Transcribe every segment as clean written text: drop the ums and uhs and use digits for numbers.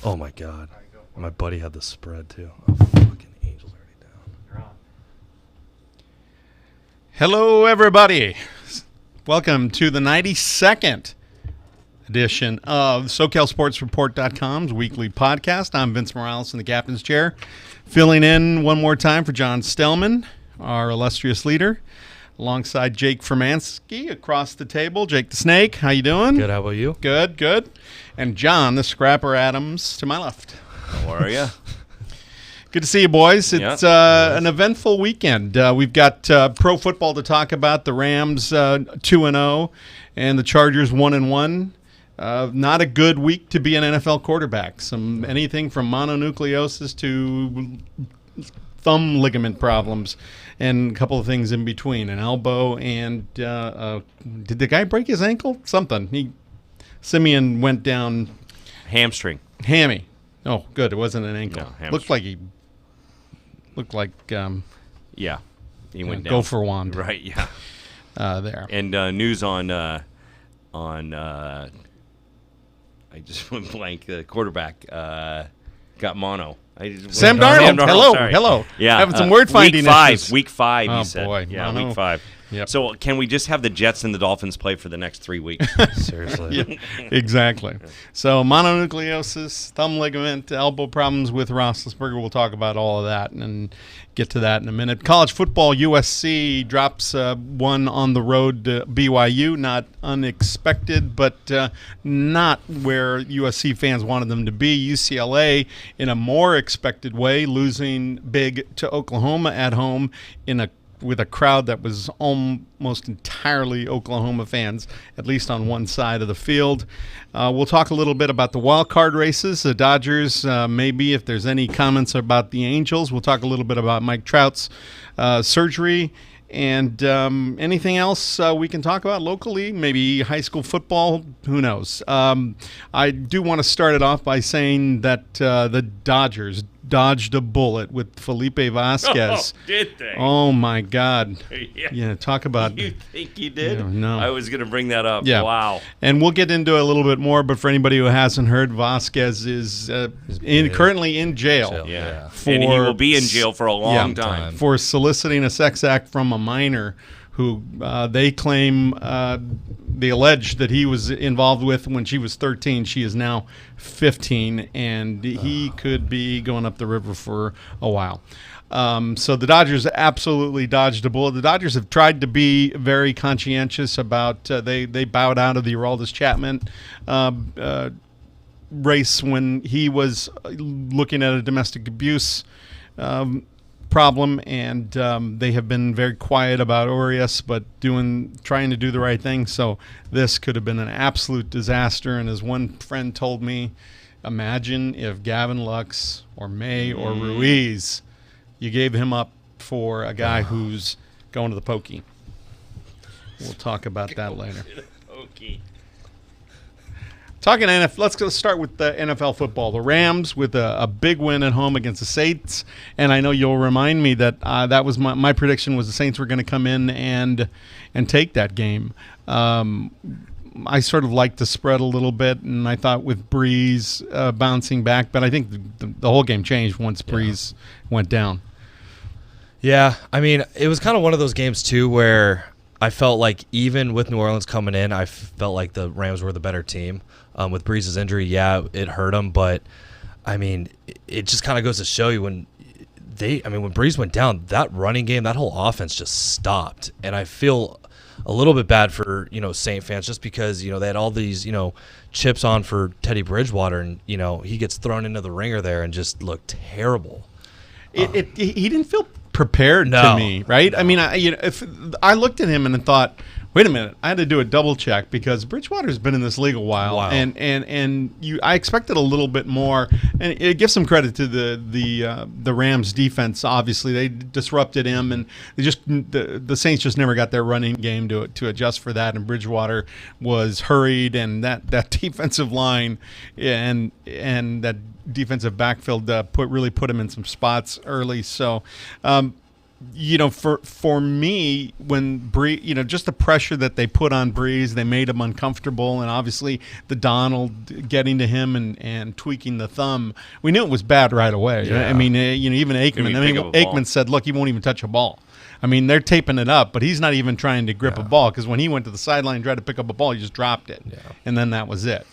Oh, my God. My buddy had the spread, too. Oh, fucking Angels already down. Hello, everybody. Welcome to the 92nd edition of SoCalSportsReport.com's weekly podcast. I'm Vince Morales in the captain's chair, filling in one more time for John Stellman, our illustrious leader, alongside Jake Fermansky across the table. Jake the Snake, how you doing? Good, how about you? Good, good. And John the Scrapper Adams to my left. How are you? Good to see you, boys. It's an eventful weekend. We've got pro football to talk about. The Rams 2-0 and the Chargers 1-1. Not a good week to be an NFL quarterback. Anything from mononucleosis to thumb ligament problems and a couple of things in between. An elbow and did the guy break his ankle? Something. Simeon went down. Hamstring. Hammy. Oh, good. It wasn't an ankle. No, Looked like he went down. Gopher wand. Right, yeah. There. And news on I just went blank. The quarterback got mono. Sam Darnold. Hello. Yeah. Having some word finding issues. Week 5, Oh, he said. boy. Yeah, Mono. week 5. Yep. So can we just have the Jets and the Dolphins play for the next 3 weeks? Seriously. Yeah, exactly. So mononucleosis, thumb ligament, elbow problems with Roethlisberger. We'll talk about all of that and get to that in a minute. College football, USC drops one on the road to BYU. Not unexpected, but not where USC fans wanted them to be. UCLA, in a more expected way, losing big to Oklahoma at home with a crowd that was almost entirely Oklahoma fans, at least on one side of the field. We'll talk a little bit about the wild card races, the Dodgers, maybe if there's any comments about the Angels. We'll talk a little bit about Mike Trout's surgery and anything else we can talk about locally, maybe high school football, who knows. I do want to start it off by saying that the Dodgers dodged a bullet with Felipe Vasquez. Oh, did they? Oh, my God. Yeah. Talk about... You think you did? No. I was going to bring that up. Yeah. Wow. And we'll get into it a little bit more, but for anybody who hasn't heard, Vasquez is currently in jail. Yeah. And he will be in jail for a long time. For soliciting a sex act from a minor who they claim, they allege that he was involved with when she was 13. She is now 15, and he could be going up the river for a while. So the Dodgers absolutely dodged a bullet. The Dodgers have tried to be very conscientious about they bowed out of the Aroldis Chapman race when he was looking at a domestic abuse problem, and they have been very quiet about Urias, but trying to do the right thing. So this could have been an absolute disaster. And as one friend told me, imagine if Gavin Lux or May or Ruiz, you gave him up for a guy who's going to the pokey. We'll talk about that later. Okay. Talking NFL, let's start with the NFL football. The Rams with a big win at home against the Saints, and I know you'll remind me that that was my prediction was the Saints were going to come in and take that game. I sort of liked the spread a little bit, and I thought with Breeze bouncing back, but I think the whole game changed once Breeze went down. Yeah, I mean, it was kind of one of those games, too, where I felt like even with New Orleans coming in, I felt like the Rams were the better team. With Breeze's injury, it hurt him, but I mean, it just kind of goes to show you when Breeze went down, that running game, that whole offense just stopped. And I feel a little bit bad for, Saint fans just because, they had all these, chips on for Teddy Bridgewater, and, he gets thrown into the ringer there and just looked terrible. He didn't feel prepared to me, right? No. I mean, if I looked at him and thought, wait a minute, I had to do a double check because Bridgewater's been in this league a while, and I expected a little bit more. And it gives some credit to the Rams defense. Obviously, they disrupted him, and the Saints just never got their running game to adjust for that. And Bridgewater was hurried, and that defensive line and that defensive backfield really put him in some spots early. So. for me, when Breeze, just the pressure that they put on Breeze, they made him uncomfortable, and obviously the Donald getting to him and tweaking the thumb, we knew it was bad right away. Yeah. I mean, even Aikman. Aikman said, "Look, he won't even touch a ball." I mean, they're taping it up, but he's not even trying to grip a ball, because when he went to the sideline and tried to pick up a ball, he just dropped it, and then that was it.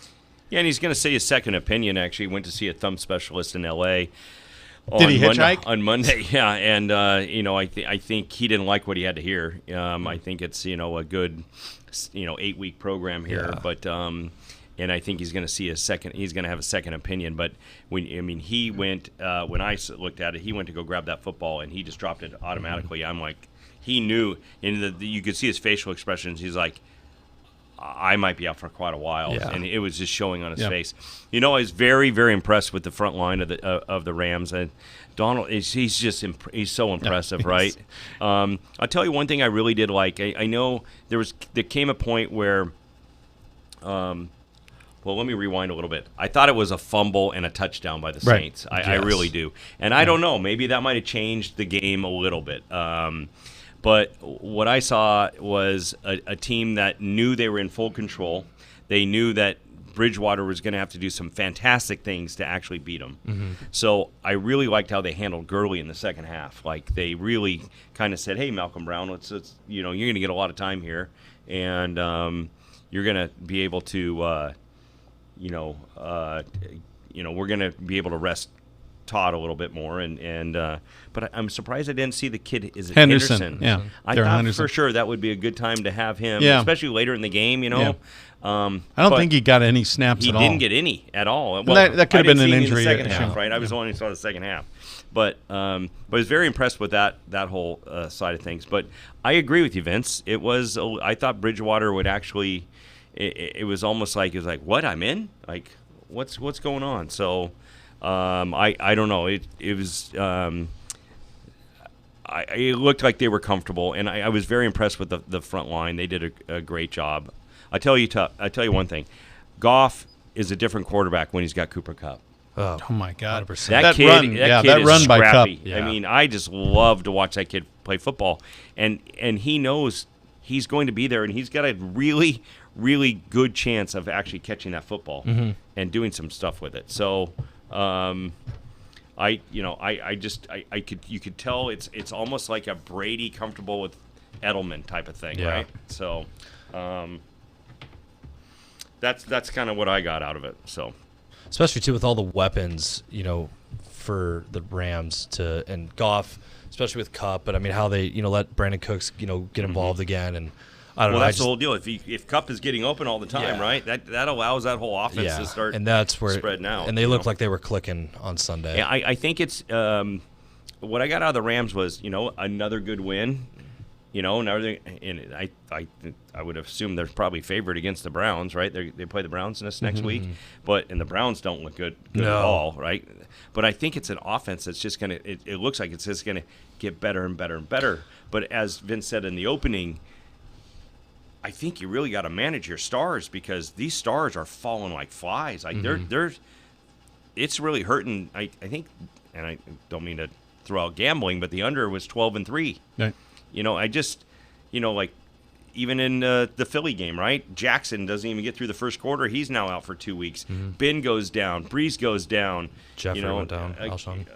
Yeah, and he's going to see his second opinion. Actually, went to see a thumb specialist in L.A. Did he hitchhike? On Monday, yeah, and I think he didn't like what he had to hear. I think it's a good 8-week program here, but and I think he's going to see he's going to have a second opinion. But he went when I looked at it, he went to go grab that football and he just dropped it automatically. I'm like, he knew, and you could see his facial expressions. He's like, I might be out for quite a while, and it was just showing on his face. I was very, very impressed with the front line of the Rams, and Donald he's so impressive, right? I'll tell you one thing I really did like. I know there came a point where, well, let me rewind a little bit. I thought it was a fumble and a touchdown by the Saints. I really do, and I don't know. Maybe that might have changed the game a little bit. But what I saw was a team that knew they were in full control. They knew that Bridgewater was going to have to do some fantastic things to actually beat them. Mm-hmm. So I really liked how they handled Gurley in the second half. Like, they really kind of said, "Hey, Malcolm Brown, let's you're going to get a lot of time here, and you're going to be able to, we're going to be able to rest Todd a little bit more, but I'm surprised I didn't see the kid. Is it Henderson? Yeah, I thought for sure that would be a good time to have him, especially later in the game. I don't think he got any snaps at all. He didn't get any at all. Well, that could have been an injury. In the second half, right? I was only saw the second half, but I was very impressed with that whole side of things. But I agree with you, Vince. It was. I thought Bridgewater would actually. It was almost like what, I'm in? Like, what's going on? So. I don't know. It was. It looked like they were comfortable, and I was very impressed with the front line. They did a great job. I tell you one thing, Goff is a different quarterback when he's got Cooper Kupp. Oh my God! That kid is run by Kupp. scrappy. I mean, I just love to watch that kid play football, and he knows he's going to be there, and he's got a really, really good chance of actually catching that football and doing some stuff with it. So. You could tell it's almost like a Brady comfortable with Edelman type of thing, right? So, that's kind of what I got out of it. So, especially too with all the weapons, for the Rams and Goff, especially with Kupp. But I mean, how they let Brandon Cooks get involved again, and I don't know. Well, that's the whole deal. If Kupp is getting open all the time, right? That allows that whole offense to start and that's where spreading out. And they look like they were clicking on Sunday. Yeah, I think it's what I got out of the Rams was another good win. Another, and I would assume they're probably favored against the Browns, right? They play the Browns next week, and the Browns don't look good at all, right? But I think it's an offense that's just gonna. It looks like it's just gonna get better and better and better. But as Vince said in the opening, I think you really got to manage your stars, because these stars are falling like flies. Like it's really hurting. I think, and I don't mean to throw out gambling, but the under was 12-3. Right. I just, like even in the Philly game, right? Jackson doesn't even get through the first quarter. He's now out for 2 weeks. Ben goes down. Breeze goes down. Jeffrey went down. Alshon.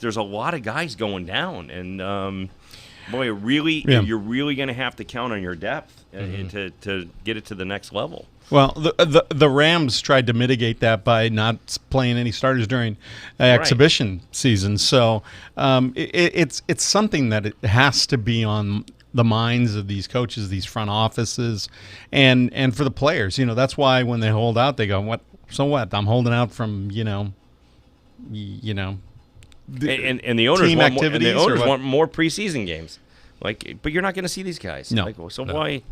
There's a lot of guys going down, and boy, you're really going to have to count on your depth to get it to the next level. Well, the Rams tried to mitigate that by not playing any starters during exhibition season. So it's something that it has to be on the minds of these coaches, these front offices, and for the players. That's why when they hold out, they go, "What? So what? I'm holding out from And the owners want more preseason games, but you're not going to see these guys. No. Why?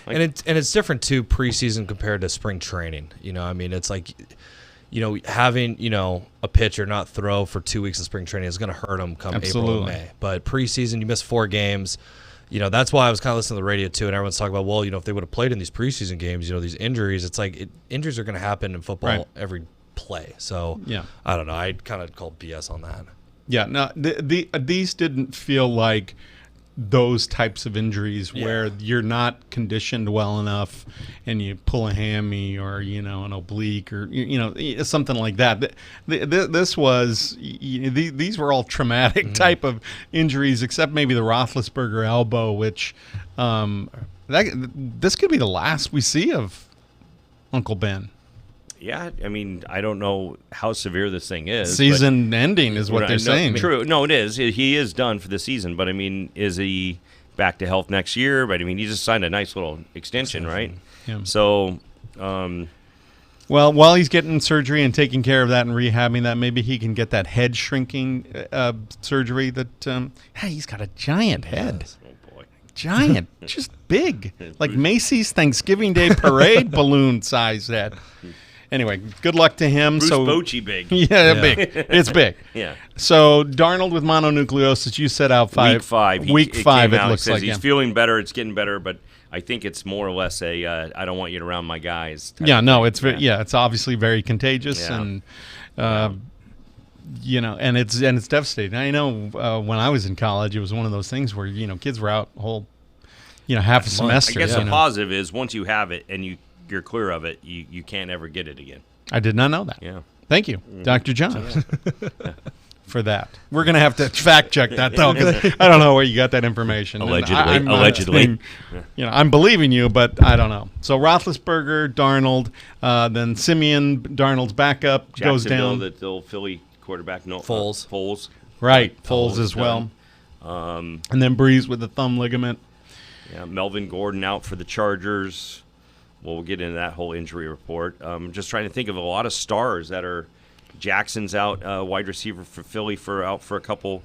And it's different too, preseason compared to spring training. It's like, having a pitcher not throw for 2 weeks in spring training is going to hurt them come April and May. But preseason, you miss 4 games. That's why I was kind of listening to the radio too, and everyone's talking about, well, if they would have played in these preseason games, these injuries. It's like injuries are going to happen in football every play. So I don't know. I kind of called BS on that. Yeah, no, these didn't feel like those types of injuries where you're not conditioned well enough and you pull a hammy or an oblique or something like that. This was these were all traumatic type of injuries, except maybe the Roethlisberger elbow, which this could be the last we see of Uncle Ben. Yeah, I mean, I don't know how severe this thing is. Season ending is what they're saying. True. No, it is. He is done for the season. But, I mean, is he back to health next year? But, I mean, he just signed a nice little extension, right? Yeah. So, well, while he's getting surgery and taking care of that and rehabbing that, maybe he can get that head shrinking surgery that he's got a giant head. oh, boy. Giant. Just big. Like Macy's Thanksgiving Day parade balloon size head. Anyway, good luck to him. Bruce Bochy big. Yeah, big. It's big. Yeah. So Darnold with mononucleosis, you set out Week 5. Week 5, it looks says like. He's feeling better. It's getting better, but I think it's more or less a I don't want you around my guys. Yeah, no, it's it's obviously very contagious Yeah. and and it's devastating. I know when I was in college, it was one of those things where kids were out a whole half a semester. I guess the positive is once you have it and you're clear of it, you can't ever get it again. I did not know that. Yeah. Thank you, Dr. John, for that. We're going to have to fact check that, though, because I don't know where you got that information. Allegedly. I'm not Allegedly. saying, I'm believing you, but I don't know. So Roethlisberger, Darnold, then Simeon, Darnold's backup, goes down. The old Philly quarterback. No, Foles. Foles. Right, Foles as well. And then Breeze with the thumb ligament. Yeah, Melvin Gordon out for the Chargers. We'll get into that whole injury report. Just trying to think of a lot of stars that are. Jackson's out, wide receiver for Philly out for a couple.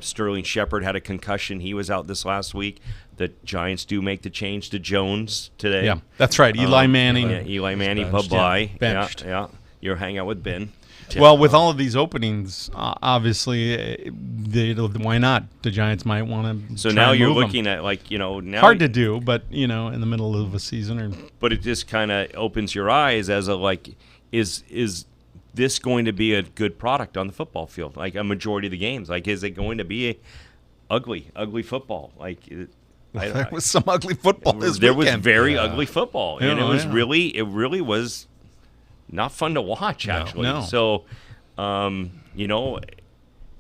Sterling Shepard had a concussion. He was out this last week. The Giants do make the change to Jones today. Yeah, that's right. Eli Manning. Yeah, Eli Manning, benched. bye-bye. Benched. Yeah. You're hanging out with Ben. Well, with all of these openings, obviously, why not? The Giants might want to. So now you're looking at now hard to do, but in the middle of a season, But it just kind of opens your eyes as is this going to be a good product on the football field? Like a majority of the games, is it going to be ugly football? there was some ugly football this There weekend. was very ugly football, and Yeah, it was yeah. it really was not fun to watch actually. No. So,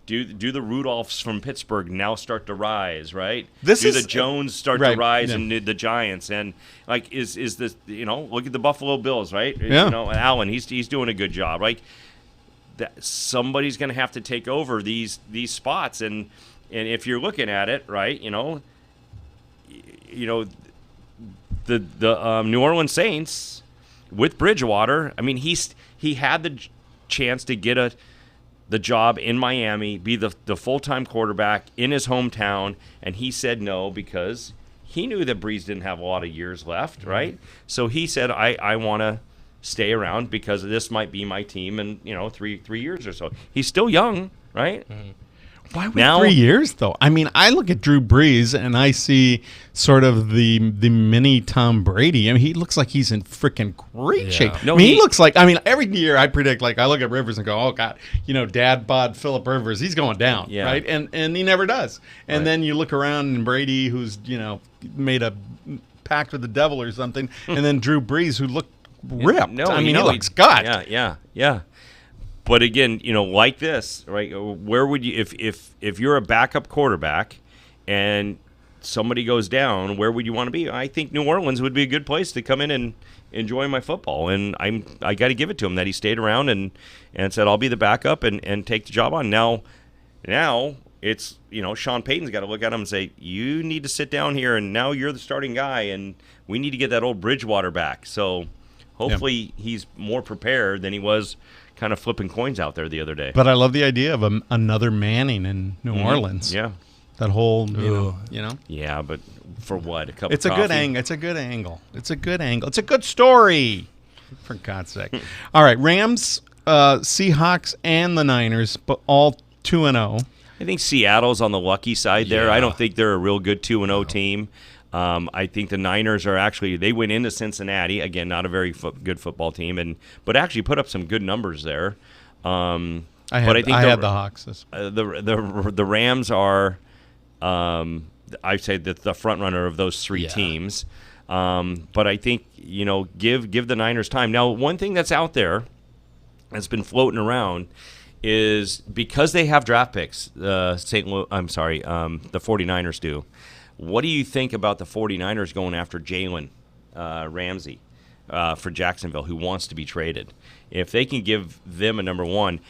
do the Rudolphs from Pittsburgh now start to rise? Right? Do the Jones start to rise and the Giants? And is this look at the Buffalo Bills, right? Yeah. Allen, he's doing a good job. That somebody's going to have to take over these spots, and if you're looking at it, right, the New Orleans Saints with Bridgewater. I mean, he had the chance to get the job in Miami, be the full-time quarterback in his hometown, and he said no because he knew that Breeze didn't have a lot of years left, right? So he said, I want to stay around because this might be my team in 3 years or so. He's still young, right? Mm-hmm. Why would 3 years, though? I mean, I look at Drew Brees, and I see sort of the mini Tom Brady. I mean, he looks like he's in freaking great shape. No, he looks like, every year I predict, I look at Rivers and go, oh, God, Dad bod Phillip Rivers, he's going down, right? And he never does. And then you look around, and Brady, who's, made a pact with the devil or something, and then Drew Brees, who looked ripped. He looks gut. Yeah. But again, like this, right? Where would you, if you're a backup quarterback and somebody goes down, where would you want to be? I think New Orleans would be a good place to come in and enjoy my football. And I got to give it to him that he stayed around and said, I'll be the backup and take the job on. Now it's, Sean Payton's got to look at him and say, you need to sit down here, and now you're the starting guy, and we need to get that old Bridgewater back. So hopefully he's more prepared than he was kind of flipping coins out there the other day. But I love the idea of another Manning in New Orleans. Yeah. That whole, Yeah, but for what? A cup It's of a coffee? good angle. It's a good angle. It's a good angle. It's a good story. For God's sake. All right, Rams, Seahawks, and the Niners, but all 2-0. I think Seattle's on the lucky side there. Yeah. I don't think they're a real good 2-0 team. I think the Niners are they went into Cincinnati, again, not a very good football team, but actually put up some good numbers there. I had the Hawks. The Rams are, I'd say the front runner of those three teams. But I think give the Niners time. Now, one thing that's out there that's been floating around is because they have draft picks. The 49ers do. What do you think about the 49ers going after Jalen Ramsey for Jacksonville, who wants to be traded? If they can give them a number one,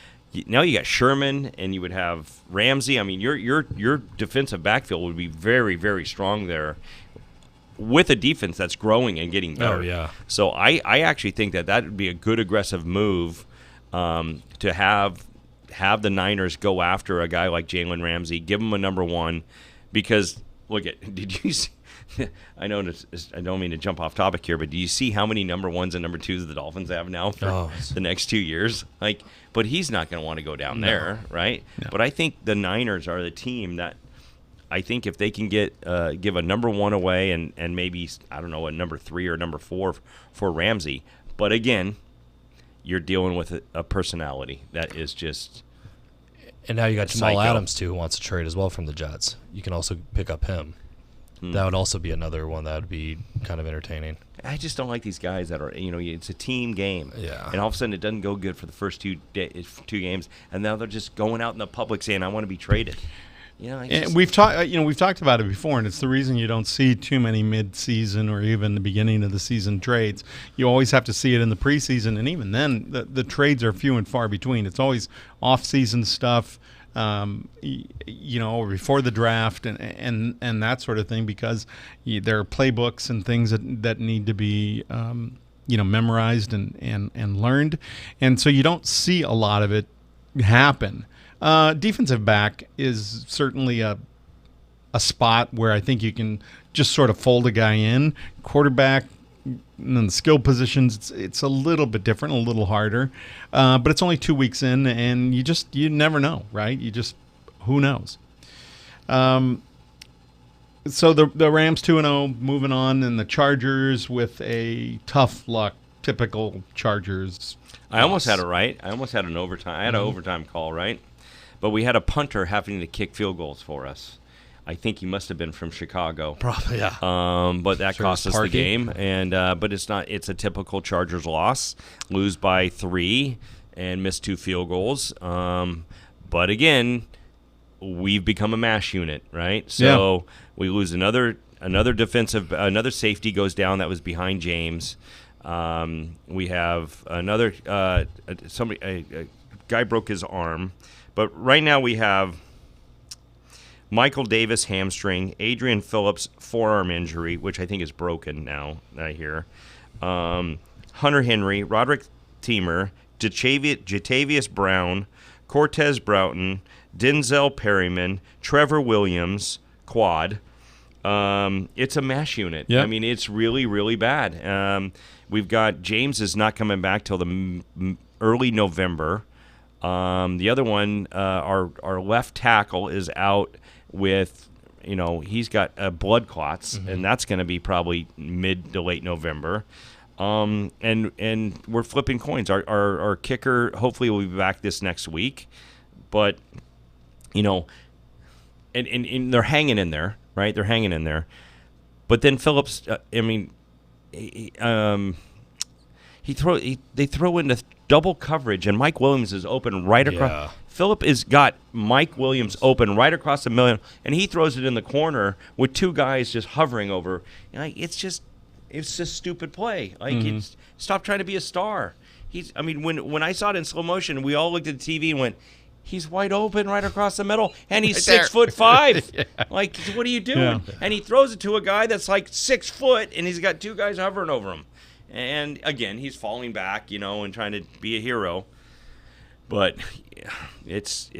now you got Sherman and you would have Ramsey. I mean, your defensive backfield would be very, very strong there with a defense that's growing and getting better. Oh, yeah. So I actually think that would be a good aggressive move to have the Niners go after a guy like Jalen Ramsey, give him a number one, because did you see? I don't mean to jump off topic here, but do you see how many number ones and number twos the Dolphins have now for the next 2 years? But he's not going to want to go down there, right? No. But I think the Niners are the team that I think if they can give a number one away and maybe, I don't know, a number 3 or number 4 for Ramsey. But again, you're dealing with a personality that is just. And now you got Jamal Adams too, who wants to trade as well from the Jets. You can also pick up him. That would also be another one that would be kind of entertaining. I just don't like these guys that are, it's a team game. Yeah. And all of a sudden it doesn't go good for the first two games, and now they're just going out in the public saying, "I want to be traded." And we've talked about it before, and it's the reason you don't see too many mid-season or even the beginning of the season trades. You always have to see it in the preseason, and even then, the trades are few and far between. It's always off-season stuff. Before the draft and that sort of thing, because there are playbooks and things that need to be memorized and learned, and so you don't see a lot of it happen. Defensive back is certainly a spot where I think you can just sort of fold a guy in. Quarterback, and then the skill positions, it's a little bit different, a little harder, but it's only 2 weeks in, and you never know, right? Who knows? So the Rams 2-0, moving on, and the Chargers with a tough luck, typical Chargers. I almost had it right. I almost had an overtime. I had an overtime call, right? But we had a punter having to kick field goals for us. I think he must have been from Chicago. Probably, yeah. But that cost us the game, and but it's not. It's a typical Chargers loss. Lose by 3 and miss 2 field goals. But again, we've become a mash unit, right? So we lose another safety goes down that was behind James. We have another a guy broke his arm, but right now we have Michael Davis hamstring, Adrian Phillips forearm injury, which I think is broken now. I hear Hunter Henry, Roderick Teamer, Jatavius Brown, Cortez Broughton, Denzel Perryman, Trevor Williams, quad. It's a mash unit. Yep. I mean, it's really, really bad. We've got James is not coming back till the early November. The other one, our left tackle is out with, he's got blood clots, and that's going to be probably mid to late November. And we're flipping coins. Our kicker hopefully will be back this next week, but and they're hanging in there, right? They're hanging in there. But then Phillips, they throw into double coverage, and Mike Williams is open right across. Yeah. Phillip has got Mike Williams open right across the middle, and he throws it in the corner with 2 guys just hovering over. It's just stupid play. Stop trying to be a star. When I saw it in slow motion, we all looked at the TV and went, he's wide open right across the middle, and he's 6'5". Yeah. What are you doing? Yeah. And he throws it to a guy that's 6 foot, and he's got 2 guys hovering over him. And again, he's falling back, and trying to be a hero. But it's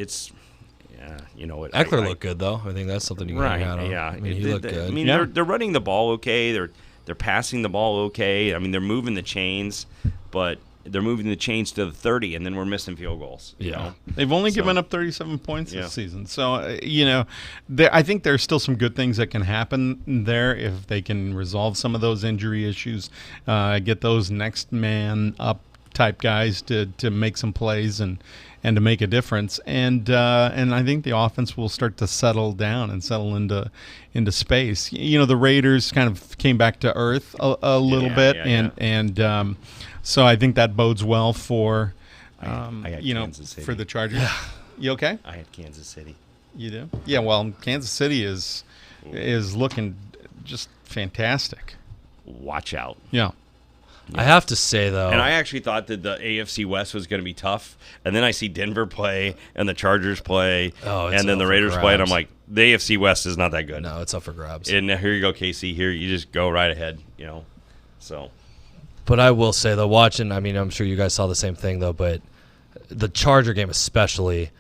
Eckler looked good though. I think that's something you can count on. Yeah, he looked good. They're running the ball okay. They're passing the ball okay. They're moving the chains, but they're moving the chains to the 30, and then we're missing field goals. They've only given up 37 points this season. So, I think there's still some good things that can happen there if they can resolve some of those injury issues, get those next man up type guys to make some plays and and to make a difference. And I think the offense will start to settle down and settle into space. The Raiders kind of came back to earth a little bit, and so I think that bodes well for I had Kansas City. for the Chargers. You okay? I had Kansas City. You do? Yeah. Well, Kansas City is looking just fantastic. Watch out. Yeah. I have to say, though. And I actually thought that the AFC West was going to be tough. And then I see Denver play and the Chargers play and then the Raiders play. And I'm like, the AFC West is not that good. No, it's up for grabs. And here you go, KC. Here, you just go right ahead, So. But I will say, though, watching, I mean, I'm sure you guys saw the same thing, though, but the Charger game especially,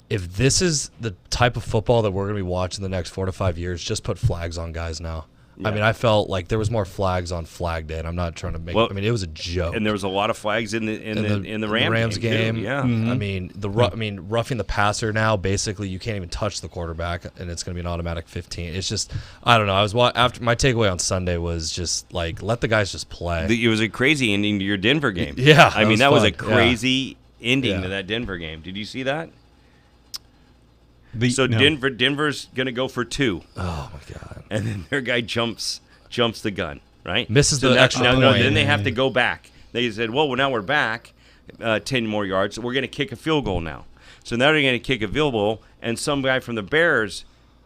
if this is the type of football that we're going to be watching the next 4 to 5 years, just put flags on guys now. Yeah. I mean, I felt like there was more flags on Flag Day, and I'm not trying to make. I mean, it was a joke. And there was a lot of flags in the Rams game. Yeah, mm-hmm. I mean, roughing the passer now. Basically, you can't even touch the quarterback, and it's going to be an automatic 15. It's just, I don't know. After my takeaway on Sunday was just like, let the guys just play. It was a crazy ending to your Denver game. Yeah, I mean, that was a crazy ending to that Denver game. Did you see that? Denver's going to go for 2. Oh, my God. And then their guy jumps the gun, right? Misses the extra point. Then they have to go back. They said, well, now we're back 10 more yards. So we're going to kick a field goal now. So now they're going to kick a field goal, and some guy from the Bears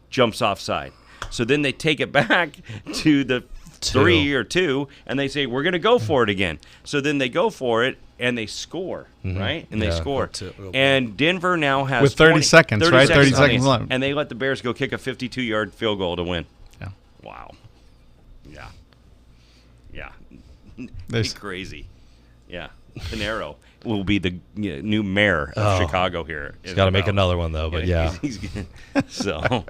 jumps offside. So then they take it back to the 3 or 2, and they say, we're going to go for it again. So then they go for it, and they score, right? And they score. And Denver now has with 30 seconds, right? 30 seconds left. And they let the Bears go kick a 52-yard field goal to win. Yeah. Wow. Yeah. It's crazy. Yeah. Panero will be the new mayor of Chicago here. He's got to make another one, though, but yeah. So.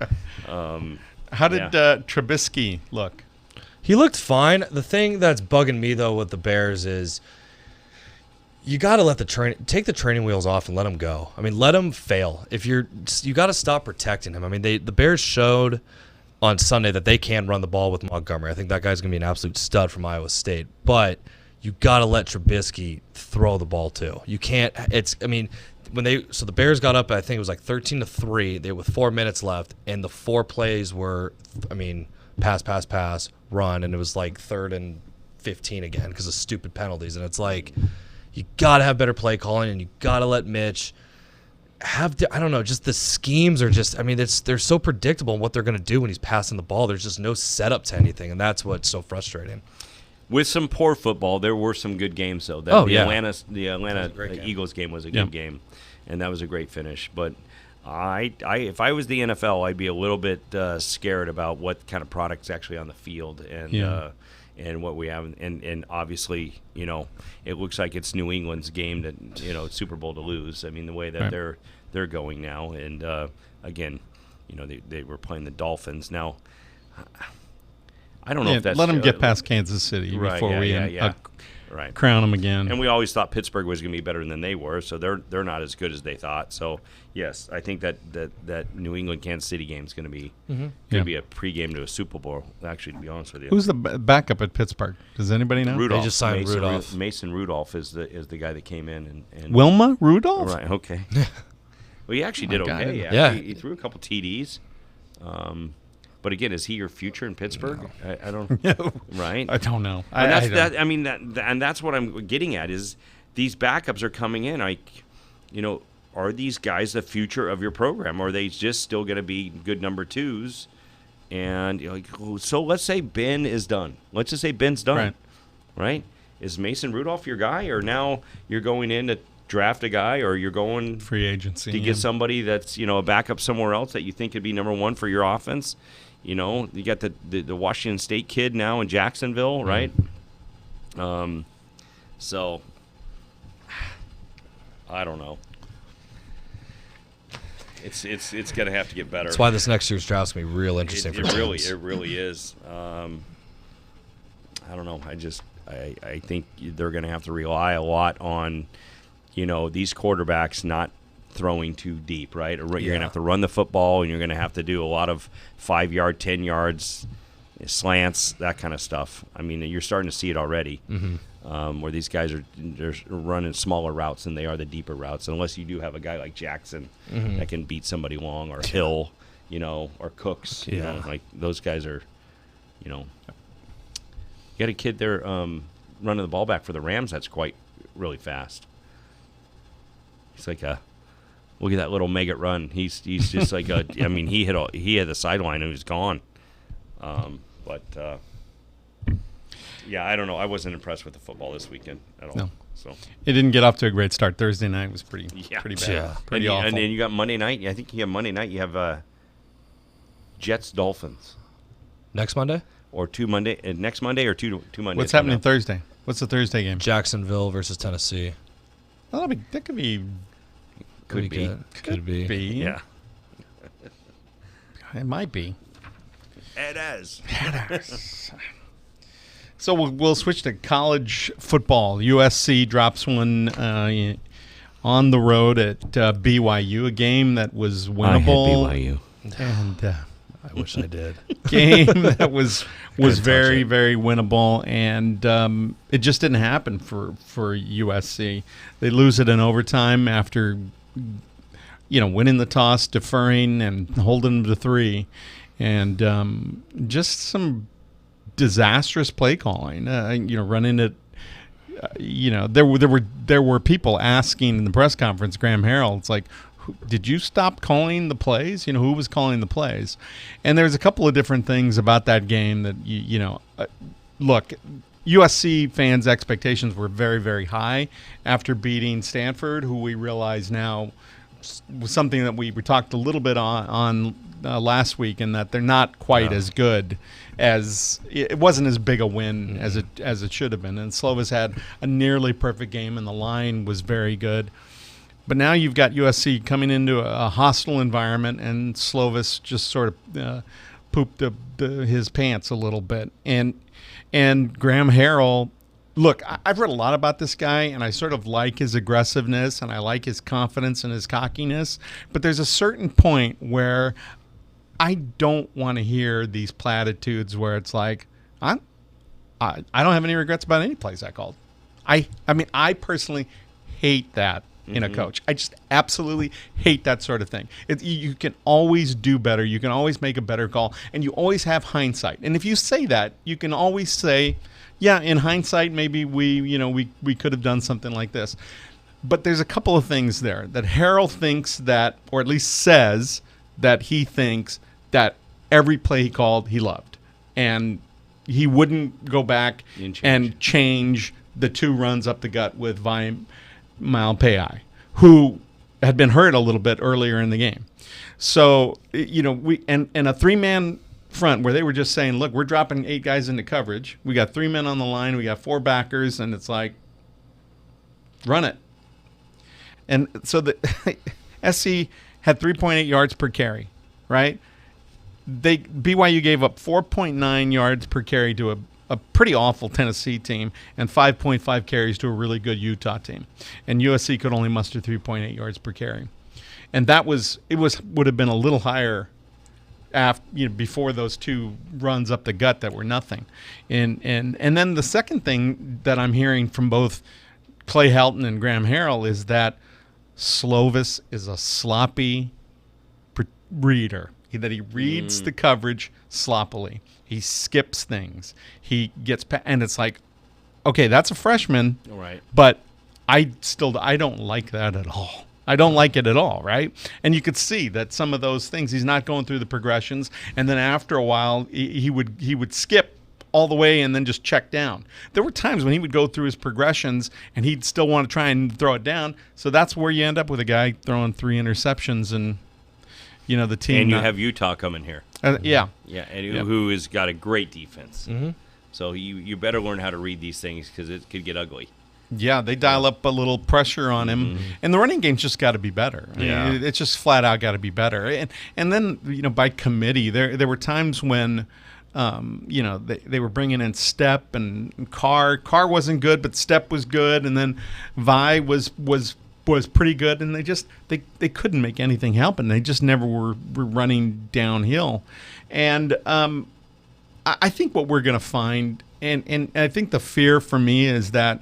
How did Trubisky look? He looked fine. The thing that's bugging me, though, with the Bears is you got to let take the training wheels off and let him go. I mean, let him fail. You got to stop protecting him. I mean, the Bears showed on Sunday that they can run the ball with Montgomery. I think that guy's going to be an absolute stud from Iowa State. But you got to let Trubisky throw the ball too. You can't. So the Bears got up, I think it was like 13-3. With 4 minutes left, and the 4 plays were, pass, run, and it was like 3rd and 15 again because of stupid penalties. And it's like, you got to have better play calling, and you got to let Mitch I don't know, just the schemes are just, they're so predictable in what they're going to do when he's passing the ball. There's just no setup to anything, and that's what's so frustrating. With some poor football, there were some good games, though. The Atlanta Eagles game was a good game, and that was a great finish. But if I was the NFL, I'd be a little bit scared about what kind of product's actually on the field and what we have. And obviously, it looks like it's New England's game that Super Bowl to lose. I mean, the way that they're going now, and again, they were playing the Dolphins now. I don't know if that's let them get past Kansas City before we crown them again. And we always thought Pittsburgh was going to be better than they were, so they're not as good as they thought. So yes, I think that New England Kansas City game is going to be be a pregame to a Super Bowl. Actually, to be honest with you, who's the backup at Pittsburgh? Does anybody know? Rudolph. They just signed Rudolph. Mason Rudolph is the guy that came in and Wilma Rudolph. Right. Okay. Well, he actually did okay. Yeah. He threw a couple TDs. But again, is he your future in Pittsburgh? No. I don't know. Right? I don't know. And that's what I'm getting at is these backups are coming in. Are these guys the future of your program? Or are they just still going to be good number 2s? And so let's say Ben is done. Let's just say Ben's done. Right? Is Mason Rudolph your guy? Or now you're going in to draft a guy, or you're going free agency to get somebody that's a backup somewhere else that you think could be number 1 for your offense? You got the Washington State kid now in Jacksonville, right? So I don't know. It's going to have to get better. That's why this next year's draft's going to be real interesting for teams. It really is. I don't know. I think they're going to have to rely a lot on these quarterbacks not throwing too deep, right? You're going to have to run the football, and you're going to have to do a lot of 5 yard, 10 yards, slants, that kind of stuff. I mean, you're starting to see it already, where these guys they're running smaller routes than they are the deeper routes, unless you do have a guy like Jackson that can beat somebody long, or Hill, or Cooks. Like those guys are, you got a kid there running the ball back for the Rams that's quite really fast. He's like look at that little Maggot run. He's just like I mean, he had the sideline and he was gone. Yeah, I don't know. I wasn't impressed with the football this weekend at all. No. So It didn't get off to a great start. Thursday night was pretty bad. Yeah. Pretty awful. And then you got Monday night. I think you have Monday night. You have Jets Dolphins. Next Monday? Or next Monday or two Mondays. What's happening Thursday? What's the Thursday game? Jacksonville versus Tennessee. Well, that could be. Could be. Could be. Yeah. It might be. It is. So we'll switch to college football. USC drops one on the road at BYU, a game that was winnable. I had BYU. And I wish I did. game that was very, very winnable, and it just didn't happen for USC. They lose it in overtime after winning the toss, deferring, and holding them to 3, and just some disastrous play calling. Running it. There were people asking in the press conference, Graham Harrell, it's like, did you stop calling the plays? Who was calling the plays? And there's a couple of different things about that game that, look, USC fans' expectations were very, very high after beating Stanford, who we realize now was something that we talked a little bit on last week, and that they're not quite as good as it wasn't as big a win as it should have been. And Slovis had a nearly perfect game, and the line was very good. But now you've got USC coming into a hostile environment, and Slovis just sort of pooped his pants a little bit. And Graham Harrell, look, I've read a lot about this guy, and I sort of like his aggressiveness, and I like his confidence and his cockiness. But there's a certain point where I don't want to hear these platitudes where it's like, I don't have any regrets about any plays I called. I mean, I personally hate that in a coach. I just absolutely hate that sort of thing. You can always do better. You can always make a better call, and you always have hindsight. And if you say that, you can always say, yeah, in hindsight, maybe we could have done something like this. But there's a couple of things there that Harrell thinks that, or at least says that he thinks that every play he called, he loved. And he wouldn't go back and change the 2 runs up the gut with Malpai, who had been hurt a little bit earlier in the game. So, we and a 3-man front where they were just saying, look, we're dropping 8 guys into coverage. We got 3 men on the line. We got 4 backers, and it's like, run it. And so the SC had 3.8 yards per carry, right? BYU gave up 4.9 yards per carry to a pretty awful Tennessee team, and 5.5 carries to a really good Utah team. And USC could only muster 3.8 yards per carry. And would have been a little higher before those 2 runs up the gut that were nothing. And then the second thing that I'm hearing from both Clay Helton and Graham Harrell is that Slovis is a sloppy reader, that he reads the coverage sloppily. He skips things. He gets and it's like, okay, that's a freshman, right? But I don't like that at all. I don't like it at all, right? And you could see that some of those things, he's not going through the progressions, and then after a while, he would skip all the way and then just check down. There were times when he would go through his progressions and he'd still want to try and throw it down. So that's where you end up with a guy throwing 3 interceptions and the team. And you have Utah coming here. Yeah. Yeah, and who has got a great defense. So you better learn how to read these things because it could get ugly. Yeah, they dial up a little pressure on him, and the running game's just got to be better. I mean, it's just flat out got to be better. And then by committee, there were times when they were bringing in Step and Carr. Carr wasn't good, but Step was good, and then Vi was pretty good, and they couldn't make anything happen. They just never were running downhill. And I think what we're going to find, and I think the fear for me is that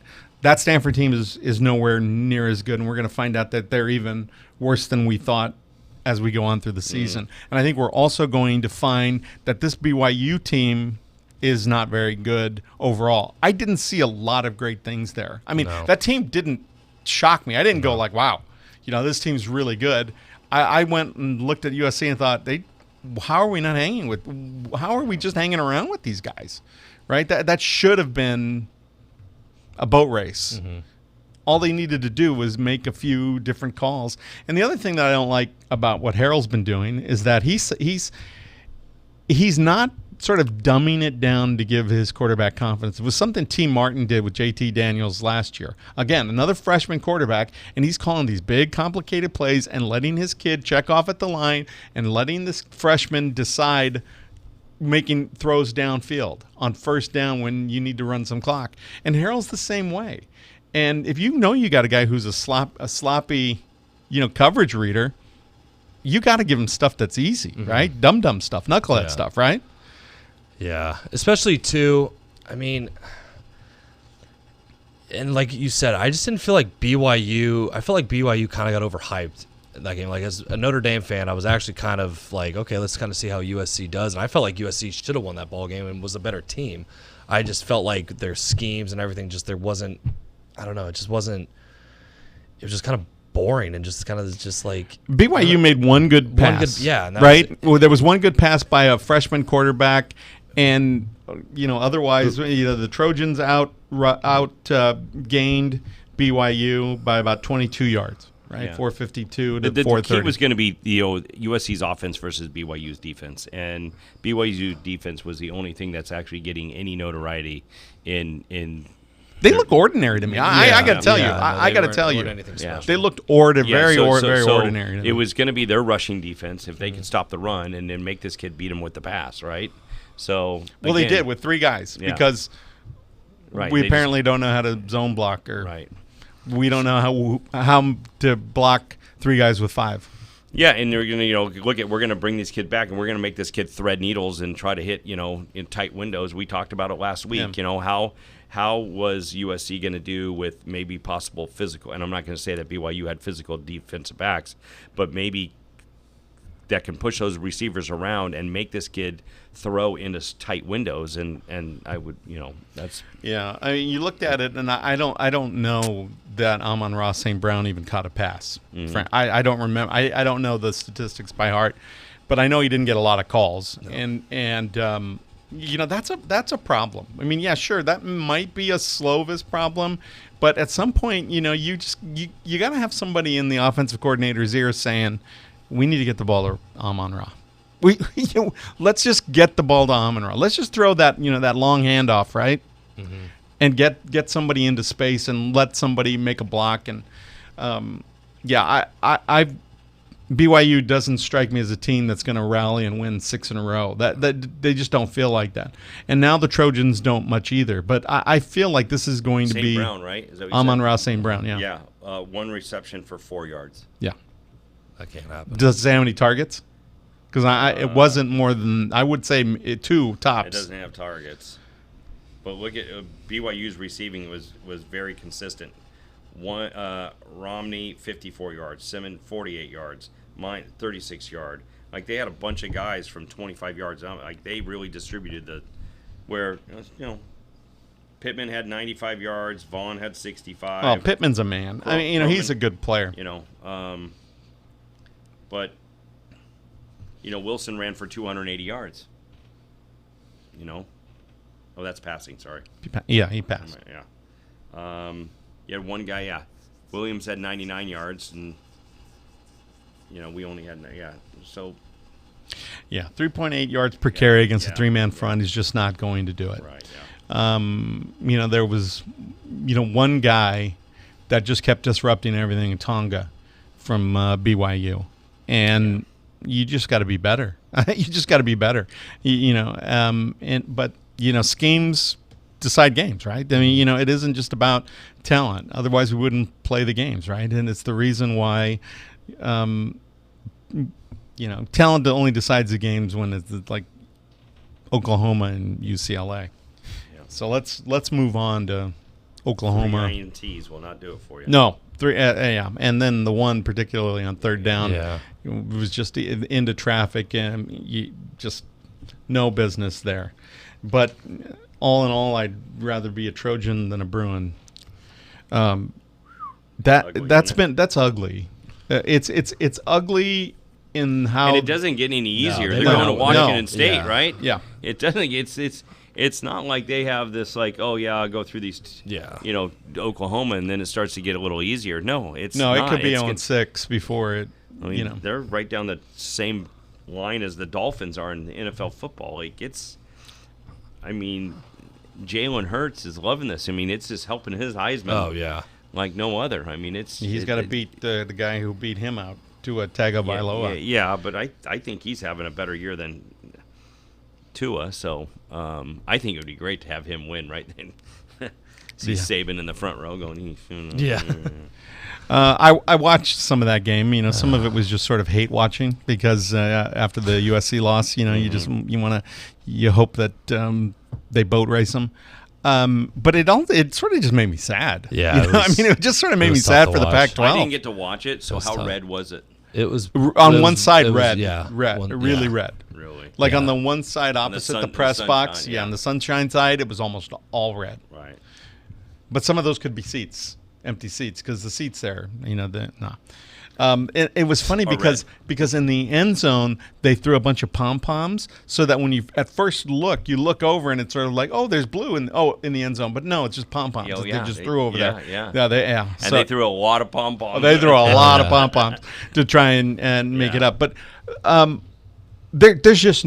Stanford team is nowhere near as good, and we're going to find out that they're even worse than we thought as we go on through the season. And I think we're also going to find that this BYU team is not very good overall. I didn't see a lot of great things there. I mean, that team didn't shock me. I didn't go like, wow, this team's really good. I went and looked at USC and thought, how are we just hanging around with these guys, right? That should have been a boat race. All they needed to do was make a few different calls. And the other thing that I don't like about what Harrell's been doing is that he's not sort of dumbing it down to give his quarterback confidence. It was something T. Martin did with JT Daniels last year. Again, another freshman quarterback, and he's calling these big, complicated plays and letting his kid check off at the line and letting this freshman decide making throws downfield on first down when you need to run some clock. And Harrell's the same way. And if you got a guy who's a sloppy, coverage reader, you got to give him stuff that's easy, right? Dumb stuff, knucklehead stuff, right? Yeah, especially too. I mean, and like you said, I just didn't feel like BYU. I felt like BYU kind of got overhyped in that game. Like as a Notre Dame fan, I was actually kind of like, okay, let's kind of see how USC does. And I felt like USC should have won that ball game and was a better team. I just felt like their schemes and everything there wasn't. I don't know. It just wasn't. It was just kind of boring and just kind of just like BYU made one good pass. Right. Well, there was one good pass by a freshman quarterback, and otherwise, the Trojans gained BYU by about 22 yards. Right, yeah. 452 to 430. The key was going to be USC's offense versus BYU's defense, and BYU's defense was the only thing that's actually getting any notoriety in. They look ordinary to me. I got to tell you. I got to tell you. They looked very ordinary. It was going to be their rushing defense if they could stop the run and then make this kid beat him with the pass, right? So they did with three guys because we apparently don't know how to zone block or we don't know how to block three guys with five. Yeah, and they're going to we're going to bring this kid back and we're going to make this kid thread needles and try to hit in tight windows. We talked about it last week. How was USC going to do with maybe possible physical? And I'm not going to say that BYU had physical defensive backs, but maybe that can push those receivers around and make this kid throw into tight windows. And I would, that's I mean, you looked at it, and I don't know that Amon-Ra St. Brown even caught a pass. I don't remember. I don't know the statistics by heart, but I know he didn't get a lot of calls. No. And that's a problem. I mean, yeah, sure, that might be a Slovis problem, but at some point, you got to have somebody in the offensive coordinator's ear saying, we need to get the ball to Amon-Ra. Let's just get the ball to Amon-Ra. Let's just throw that that long handoff, right? And get somebody into space and let somebody make a block. And BYU doesn't strike me as a team that's going to rally and win 6 in a row. That they just don't feel like that. And now the Trojans don't much either. But I feel like this is going to be St. Brown, right? Is that what you Amon-Ra St. Brown, yeah. Yeah, one reception for 4 yards. Yeah. That can't happen. Does it say how many targets? Because it wasn't more than, I would say, 2 tops. It doesn't have targets. But look at BYU's receiving was very consistent. Romney 54 yards, Simmons 48 yards, mine 36 yard. Like they had a bunch of guys from 25 yards out. Like they really distributed Pittman had 95 yards, Vaughn had 65. Oh, Pittman's a man. I mean, he's a good player. But Wilson ran for 280 yards. Oh, that's passing. Sorry. Yeah, he passed. Yeah. You had one guy. Yeah, Williams had 99 yards, and we only had So. Yeah, 3.8 yards per carry against a 3-man front is just not going to do it. Right. Yeah. There was, one guy that just kept disrupting everything, Tonga, from BYU, and you just got to be better. You just got to be better. But schemes decide games, right? I mean, it isn't just about talent. Otherwise, we wouldn't play the games, right? And it's the reason why, talent only decides the games when it's like Oklahoma and UCLA. Yeah. So let's move on to Oklahoma. 3 INTs will not do it for you. No, 3. Yeah, and then the one particularly on third down. Yeah. It was just into traffic, and you just no business there. But all in all, I'd rather be a Trojan than a Bruin. Ugly, That's ugly. It's ugly in how, and it doesn't get any easier. They're no, going to Washington no. State, Yeah. right? Yeah. It doesn't. It's not like they have this like, oh yeah, I'll go through these. Yeah. Oklahoma, and then it starts to get a little easier. No, it's No, not. it could be It's 0-6 before it. I mean, they're right down the same line as the Dolphins are in the NFL football. Like I mean, Jalen Hurts is loving this. I mean, it's just helping his Heisman. Oh yeah. Like no other. I mean, He's got to beat the guy who beat him out, Tua Tagovailoa. Yeah, but I think he's having a better year than Tua. So I think it would be great to have him win right then. See Saban in the front row going. Yeah. I watched some of that game. Some of it was just sort of hate watching because after the USC loss, you hope that they boat race them. But it sort of just made me sad. Yeah, it just sort of made me was sad tough for to the watch. Pac-12. I didn't get to watch it. So was how tough. red was it? It was on one side it was- red, yeah, red, one- really yeah. red. Really? Like Yeah. on the one side opposite the sun- press the box, sunshine, yeah. on the sunshine side, it was almost all red. Right. But some of those could be seats, empty seats, because the seats there, It was funny because in the end zone they threw a bunch of pom poms so that when you at first you look over and it's sort of like, oh, there's blue in the end zone, but no, it's just pom poms. They just threw over there. Yeah. And they threw a lot of pom poms. They threw a lot of pom poms to try and make it up, but there's just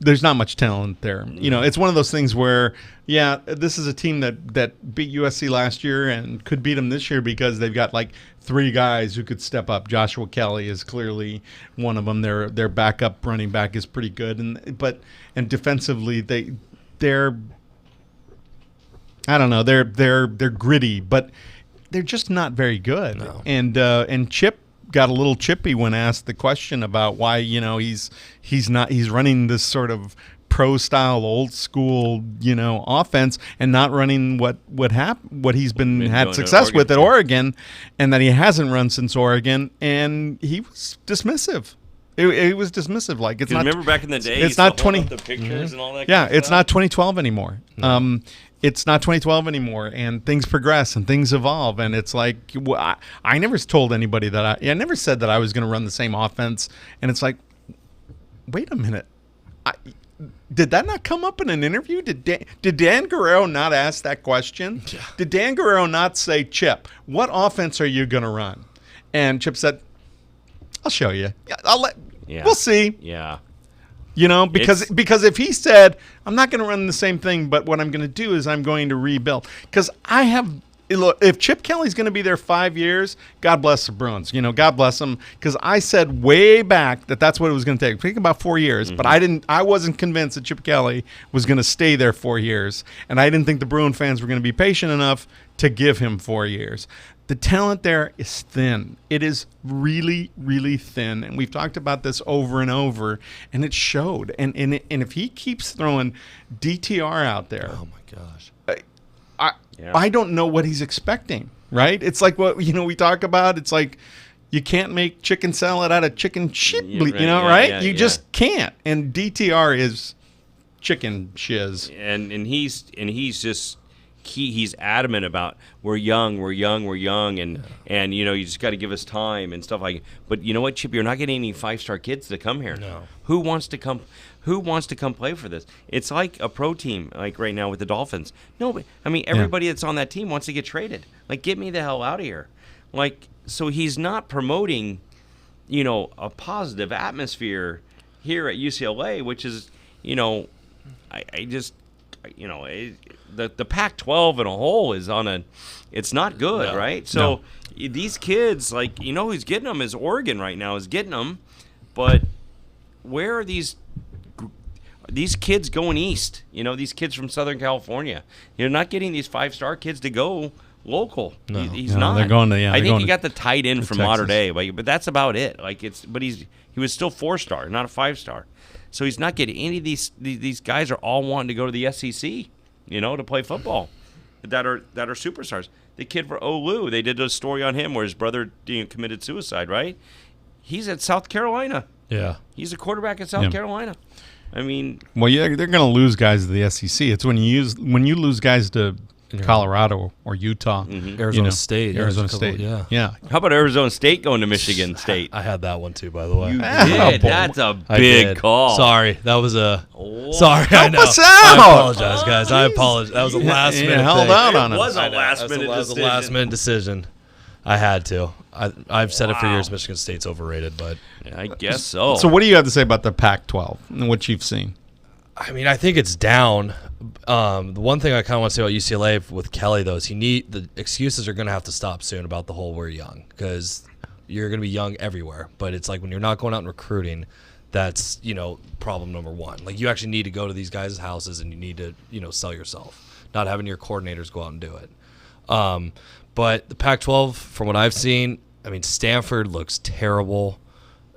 there's not much talent there. It's one of those things where, this is a team that beat USC last year and could beat them this year because they've got like 3 guys who could step up. Joshua Kelly is clearly one of them. Their backup running back is pretty good, and defensively they're I don't know, they're gritty, but they're just not very good. No. And Chip got a little chippy when asked the question about why he's running this sort of pro style old school offense and not running what he's had success with at Oregon, and that he hasn't run since Oregon, and he was dismissive. It was dismissive. Like it's not. Remember back in the day, it's not 20 the pictures and all that. Yeah, kind of it's stuff? not 2012 anymore. No. It's not 2012 anymore, and things progress and things evolve. And it's like I never told anybody that I never said that I was going to run the same offense. And it's like, wait a minute, did that not come up in an interview? Did Dan Guerrero not ask that question? Yeah. Did Dan Guerrero not say, Chip, what offense are you going to run? And Chip said, I'll show you. We'll see. Yeah. Because if he said, I'm not going to run the same thing, but what I'm going to do is I'm going to rebuild. Because if Chip Kelly's going to be there 5 years, God bless the Bruins. God bless them. Because I said way back that's what it was going to take. Think about 4 years. Mm-hmm. But I wasn't convinced that Chip Kelly was going to stay there 4 years. And I didn't think the Bruin fans were going to be patient enough to give him 4 years. The talent there is thin. It is really, really thin. And we've talked about this over and over, and it showed. And if he keeps throwing DTR out there, Oh my gosh. I don't know what he's expecting, right? It's like what we talk about. It's like you can't make chicken salad out of chicken shit, right? You just can't. And DTR is chicken shiz. And he's just he's adamant about we're young, and you just got to give us time and stuff like. But you know what, Chip, you're not getting any 5-star kids to come here. No. Who wants to come play for this? It's like a pro team, like right now with the Dolphins. No, I mean everybody that's on that team wants to get traded. Like, get me the hell out of here. Like, so he's not promoting, a positive atmosphere here at UCLA, which is, the Pac-12 in a whole is it's not good, No. right? So these kids, like, who's getting them is Oregon right now is getting them, but where are these kids going east? These kids from Southern California. You're not getting these 5-star kids to go local. No. He's No, not. they're going to- yeah, I they're think going he to- got the tight end from Texas. Mater Dei, but that's about it. But he was still 4-star, not a 5-star. So he's not getting any of these guys are all wanting to go to the SEC, to play football, that are superstars. The kid for Olu, they did a story on him where his brother committed suicide. Right? He's at South Carolina. Yeah. He's a quarterback at South Yeah. Carolina. I mean, Well, yeah, they're going to lose guys to the SEC. It's when you lose guys to Colorado or Utah, Arizona State. Arizona There's a couple- State. Yeah. how about Arizona State going to Michigan State? I had that one too, by the way. You Oh, did. boy. That's a I big did. call. Sorry, that was a. Wow. Sorry, I know. us I out. apologize, guys. I apologize. That was a last minute. held thing. out on It us. was a I know. last That minute was a decision. last minute decision. I had to. I've said it for Wow. years. Michigan State's overrated, but I guess so. So what do you have to say about the Pac-12 and what you've seen? I mean, I think it's down. The one thing I kind of want to say about UCLA with Kelly, though, is the excuses are going to have to stop soon about the whole we're young, because you're going to be young everywhere. But it's like when you're not going out and recruiting, that's, problem number one. Like, you actually need to go to these guys' houses and you need to, sell yourself, not having your coordinators go out and do it. But the Pac-12, from what I've seen, I mean, Stanford looks terrible.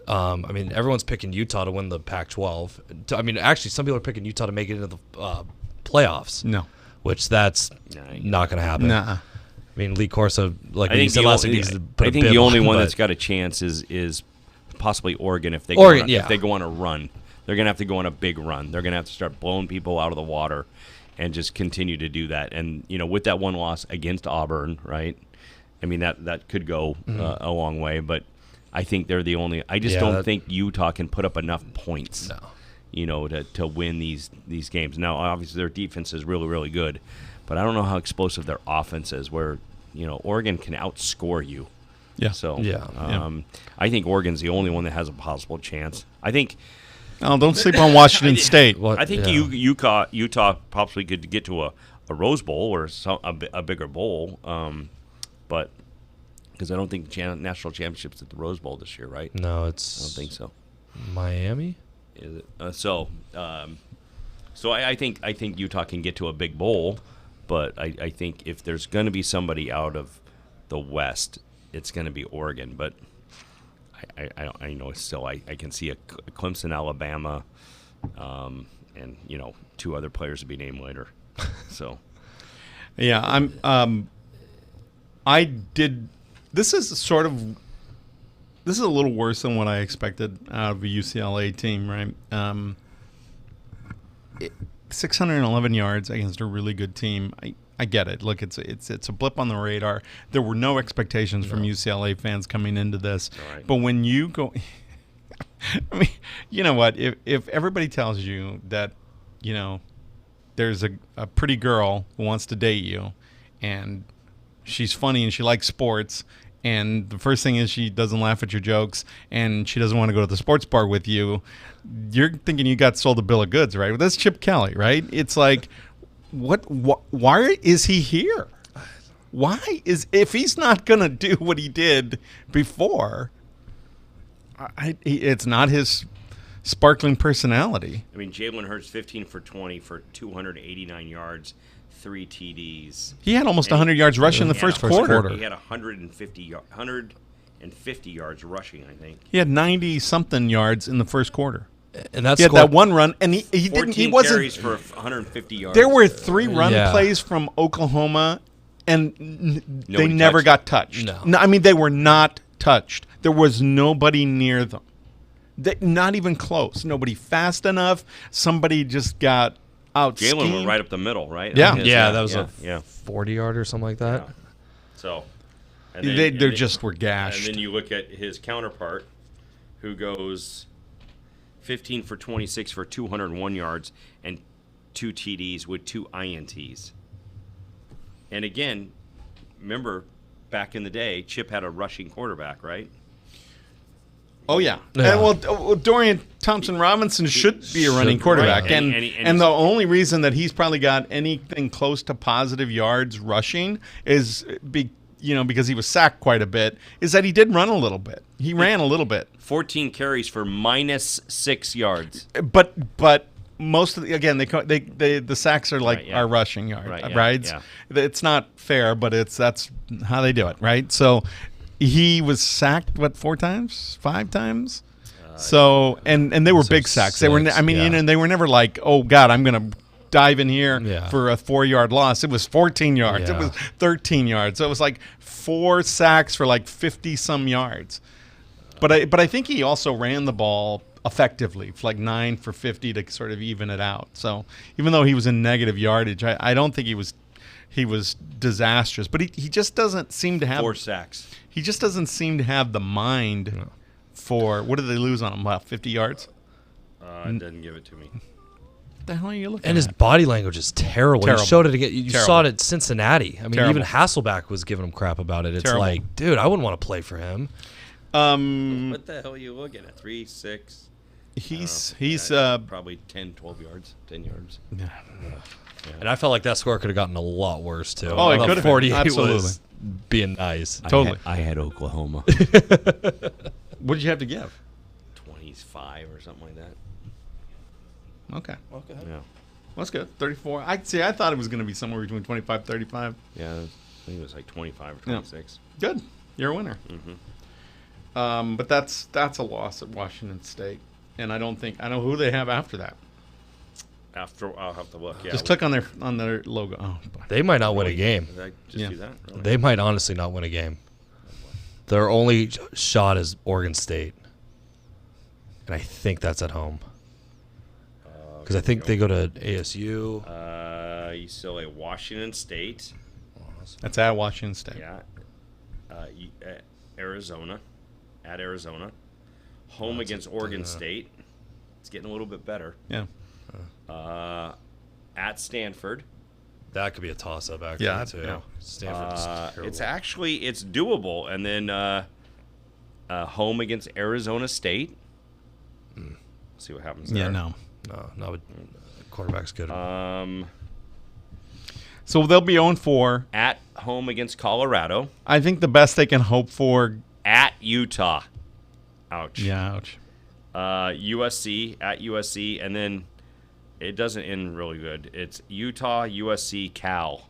I mean, everyone's picking Utah to win the Pac-12. I mean, actually, some people are picking Utah to make it into the playoffs. No. Which that's not going to happen. Nah. I mean, Lee Corso, like I you think said last week, needs to put I a think bib the only on, one but- that's got a chance is possibly Oregon if they yeah. go on a run. They're going to have to go on a big run. They're going to have to start blowing people out of the water and just continue to do that. And, with that one loss against Auburn, right? I mean, that could go a long way, but I think they're the only. I just don't think Utah can put up enough points, to win these games. Now, obviously, their defense is really, really good, but I don't know how explosive their offense is. Where Oregon can outscore you. Yeah. So Yeah. I think Oregon's the only one that has a possible chance. I think. Oh, don't sleep on Washington State. What- I think yeah. Utah possibly could get to a Rose Bowl or a bigger bowl, but because I don't think the national championship's at the Rose Bowl this year, right? No, I it's don't think so. Miami. Is it? So I think Utah can get to a big bowl, but I think if there's going to be somebody out of the West, it's going to be Oregon. But I know still I can see a Clemson, Alabama, and two other players to be named later. So Yeah, I did. This is a little worse than what I expected out of a UCLA team, right? 611 yards against a really good team. I get it. Look, it's a blip on the radar. There were no expectations from UCLA fans coming into this. Right. But when you go, I mean, you know what? If everybody tells you that, there's a pretty girl who wants to date you, and she's funny and she likes sports, and the first thing is she doesn't laugh at your jokes and she doesn't want to go to the sports bar with you, you're thinking you got sold a bill of goods, right? Well, that's Chip Kelly, right? It's like, why is he here? If he's not going to do what he did before, it's not his sparkling personality. I mean, Jalen Hurts 15 for 20 for 289 yards, 3 TDs. He had almost 100 yards rushing in the He had first a- quarter. He had 150 yards rushing, I think. He had 90-something yards in the first quarter. And that's He had that one run, and he didn't. He 14 wasn't. carries for 150 yards. There were 3 run Yeah. plays from Oklahoma, and they Nobody never touched got touched. No. I mean, they were not touched. There was nobody near them. Not even close. Nobody fast enough. Somebody just got out. Jalen went right up the middle, right? Yeah. I mean, Yeah, that was yeah. a 40-yard or something like that. Yeah. So and They then- just were gashed. And then you look at his counterpart, who goes 15 for 26 for 201 yards and 2 TDs with 2 INTs. And again, remember back in the day, Chip had a rushing quarterback, right? Oh yeah. Yeah. And well, Dorian Thompson-Robinson should be a running Should, quarterback, right. and And the only reason that he's probably got anything close to positive yards rushing is because he was sacked quite a bit. Is that he did run a little bit. He ran a little bit, 14 carries for -6 yards. but most of the sacks are like Right, yeah. our rushing yard Right, yeah, rides. yeah. It's not fair, but that's how they do it, right? So he was sacked 4 times, 5 times. So and they were So big sacks. They were, six, I mean, yeah. they were never like, oh God, I'm gonna dive in here Yeah. for a 4-yard loss. It was 14 yards. It Yeah. was 13 yards. So it was like 4 sacks for like 50 some yards. But I think he also ran the ball effectively, like 9 for 50 to sort of even it out. So even though he was in negative yardage, I don't think he was disastrous. But he just doesn't seem to have 4 sacks. He just doesn't seem to have the mind for what did they lose on him? About 50 yards. It doesn't give it to me. What the hell are you looking And at? his body language is terrible. Terrible. You showed it again. You Terrible. saw it at Cincinnati. I mean, Terrible. even Hasselback was giving him crap about it. It's Terrible. like, dude, I wouldn't want to play for him. What the hell are you looking at? 3, 6. He's Probably 10, 12 yards, 10 yards. And I felt like that score could have gotten a lot worse too. Oh, it I thought could have been. 48 Absolutely. was being nice. Totally. I had Oklahoma. What did you have to give? 25 or something like that. Okay. Yeah. That's good. 34. I thought it was going to be somewhere between 25 35. Yeah, I think it was like 25 or 26. Good. You're a winner. But that's a loss at Washington State. And I know who they have after that. After I'll have to look. Yeah. Just click on their logo. Oh, boy. They might not win a game. Did I just Yeah. do that? Really? They might honestly not win a game. Their only shot is Oregon State. And I think that's at home. Because I think they go to ASU. UCLA, Washington State. That's at Washington State. Yeah. Arizona. At Arizona. Home against Oregon State. It's getting a little bit better. Yeah. At Stanford. That could be a toss-up, actually, Yeah, too. yeah. Stanford's terrible. It's doable. And then home against Arizona State. See what happens there. Yeah, no. No, not with quarterback's good. So they'll be 0-4. At home against Colorado. I think the best they can hope for. At Utah. Ouch. Yeah, ouch. USC, at USC, and then it doesn't end really good. It's Utah, USC, Cal.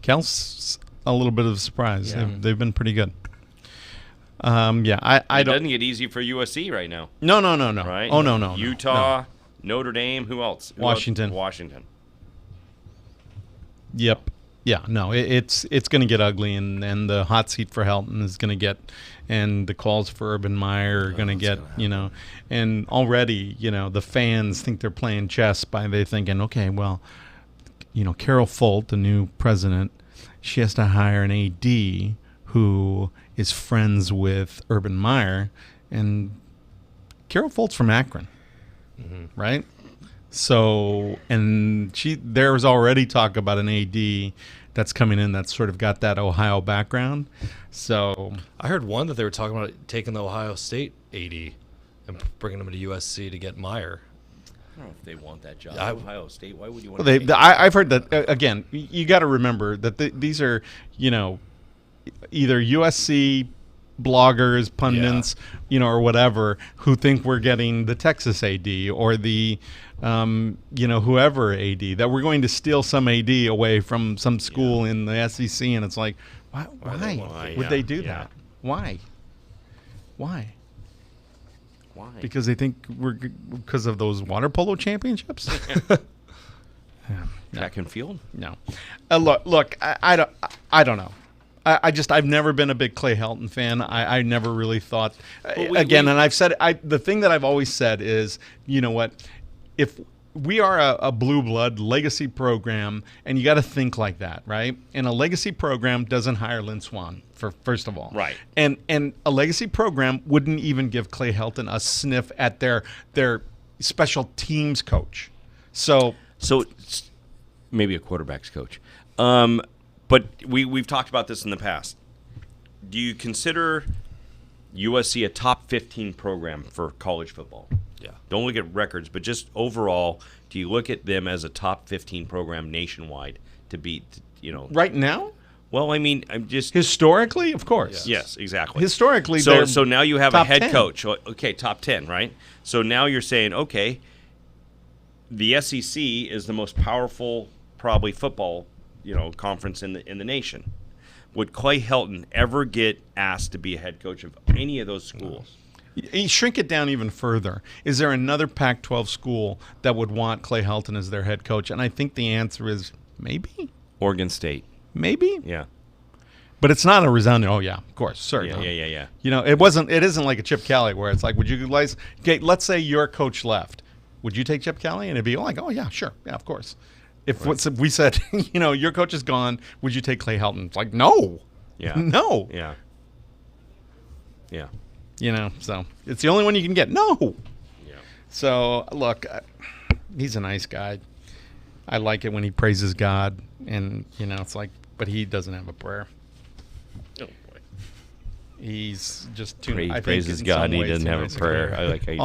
Cal's a little bit of a surprise. Yeah. They've been pretty good. I It don't. doesn't get easy for USC right now, No. right? Oh no. Utah, No. Notre Dame. Who else? Washington. Washington. Yep. Yeah. No. It's going to get ugly, and the hot seat for Helton is going to get, and the calls for Urban Meyer are going to get, and already, the fans think they're playing chess by they thinking, okay, well, Carol Folt, the new president, she has to hire an AD who is friends with Urban Meyer, and Carol Folt's from Akron, right? So, and there was already talk about an AD that's coming in that's sort of got that Ohio background. So, I heard one that they were talking about taking the Ohio State AD and bringing him to USC to get Meyer. I don't know if they want that job. I- Ohio State. Why would you want? well, I've heard that again. You got to remember that these are, either USC bloggers, pundits, or whatever, who think we're getting the Texas AD or the, whoever AD, that we're going to steal some AD away from some school in the SEC, and it's like, why would they do that? Why? Why? Because they think because of those water polo championships. Track and field. No, look. I don't know. I've never been a big Clay Helton fan. I never really thought. And I've said the thing that I've always said is, you know what, if we are a blue blood legacy program, and you got to think like that, right? And a legacy program doesn't hire Lynn Swann first of all, right? And a legacy program wouldn't even give Clay Helton a sniff at their special teams coach. So maybe a quarterback's coach. But we've talked about this in the past. Do you consider USC a top 15 program for college football? Yeah. Don't look at records, but just overall, do you look at them as a top 15 program nationwide to beat, right now? Well, I mean, I'm just historically, of course. Yes, exactly. Historically, so now you have a top head 10. coach. Okay, top 10, right? So now you're saying, okay, the SEC is the most powerful, probably football, conference in the nation. Would Clay Helton ever get asked to be a head coach of any of those schools? You shrink it down even further. Is there another Pac-12 school that would want Clay Helton as their head coach? And I think the answer is maybe. Oregon State. Maybe. Yeah. But it's not a resounding, oh, yeah, of course, certainly. Yeah. It isn't like a Chip Kelly where it's like, would you guys, okay, let's say your coach left. Would you take Chip Kelly? And it'd be like, oh, yeah, sure. Yeah, of course. If we said, your coach is gone, would you take Clay Helton? It's like, no. Yeah. No. Yeah. Yeah. So it's the only one you can get. No. Yeah. So, look, he's a nice guy. I like it when he praises God. And, it's like, but he doesn't have a prayer. Oh, boy. He's just too. Praises God. He doesn't have a prayer. I like how you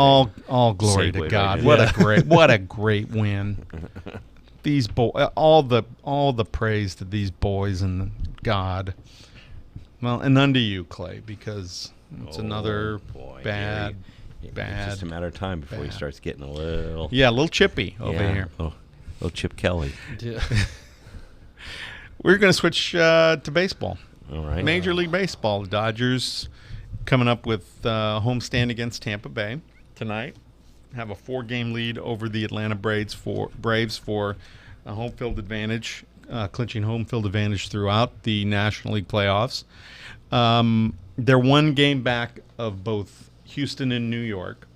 all glory to God. Right. What a great win. These all the praise to these boys and God. Well, and unto you, Clay, because it's another bad. It's just a matter of time before he starts getting a little chippy over here. Little Chip Kelly. Yeah. We're going to switch to baseball. All right. Major League Baseball. The Dodgers coming up with homestand against Tampa Bay tonight. Have a 4-game lead over the Atlanta Braves for a home field advantage, clinching home field advantage throughout the National League playoffs. They're 1 game back of both Houston and New York.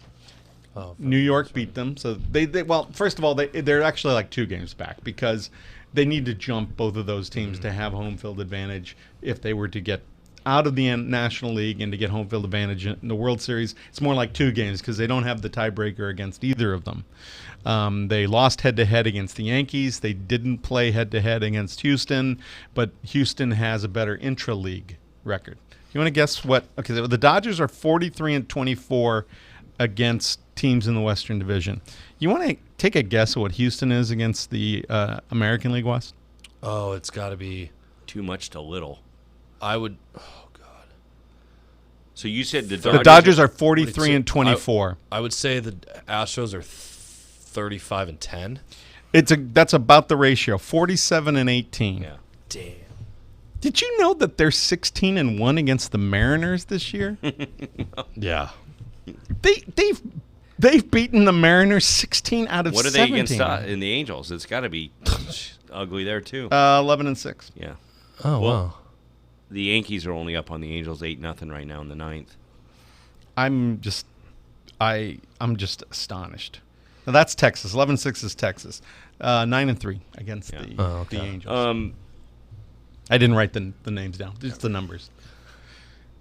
New York beat them, so they first of all they're actually like 2 games back because they need to jump both of those teams to have home field advantage if they were to get out of the National League and to get home field advantage in the World Series. It's more like 2 games because they don't have the tiebreaker against either of them. They lost head-to-head against the Yankees. They didn't play head-to-head against Houston, but Houston has a better intra-league record. You want to guess what? Okay, the Dodgers are 43-24 against teams in the Western Division. You want to take a guess at what Houston is against the American League West? Oh, it's got to be too much to little. I would. Oh God. So you said the Dodgers are 43-24. I would say the Astros are 35-10. That's about the ratio. 47-18. Yeah. Damn. Did you know that they're 16-1 against the Mariners this year? Yeah. They've beaten the Mariners 16 out of 17. What are they against in the Angels? It's got to be ugly there too. 11-6. Yeah. Oh wow. The Yankees are only up on the Angels 8-0 right now in the 9th. I'm just astonished. Now that's Texas. 11-6 is Texas. 9-3 against the Angels. I didn't write the names down. Just the numbers.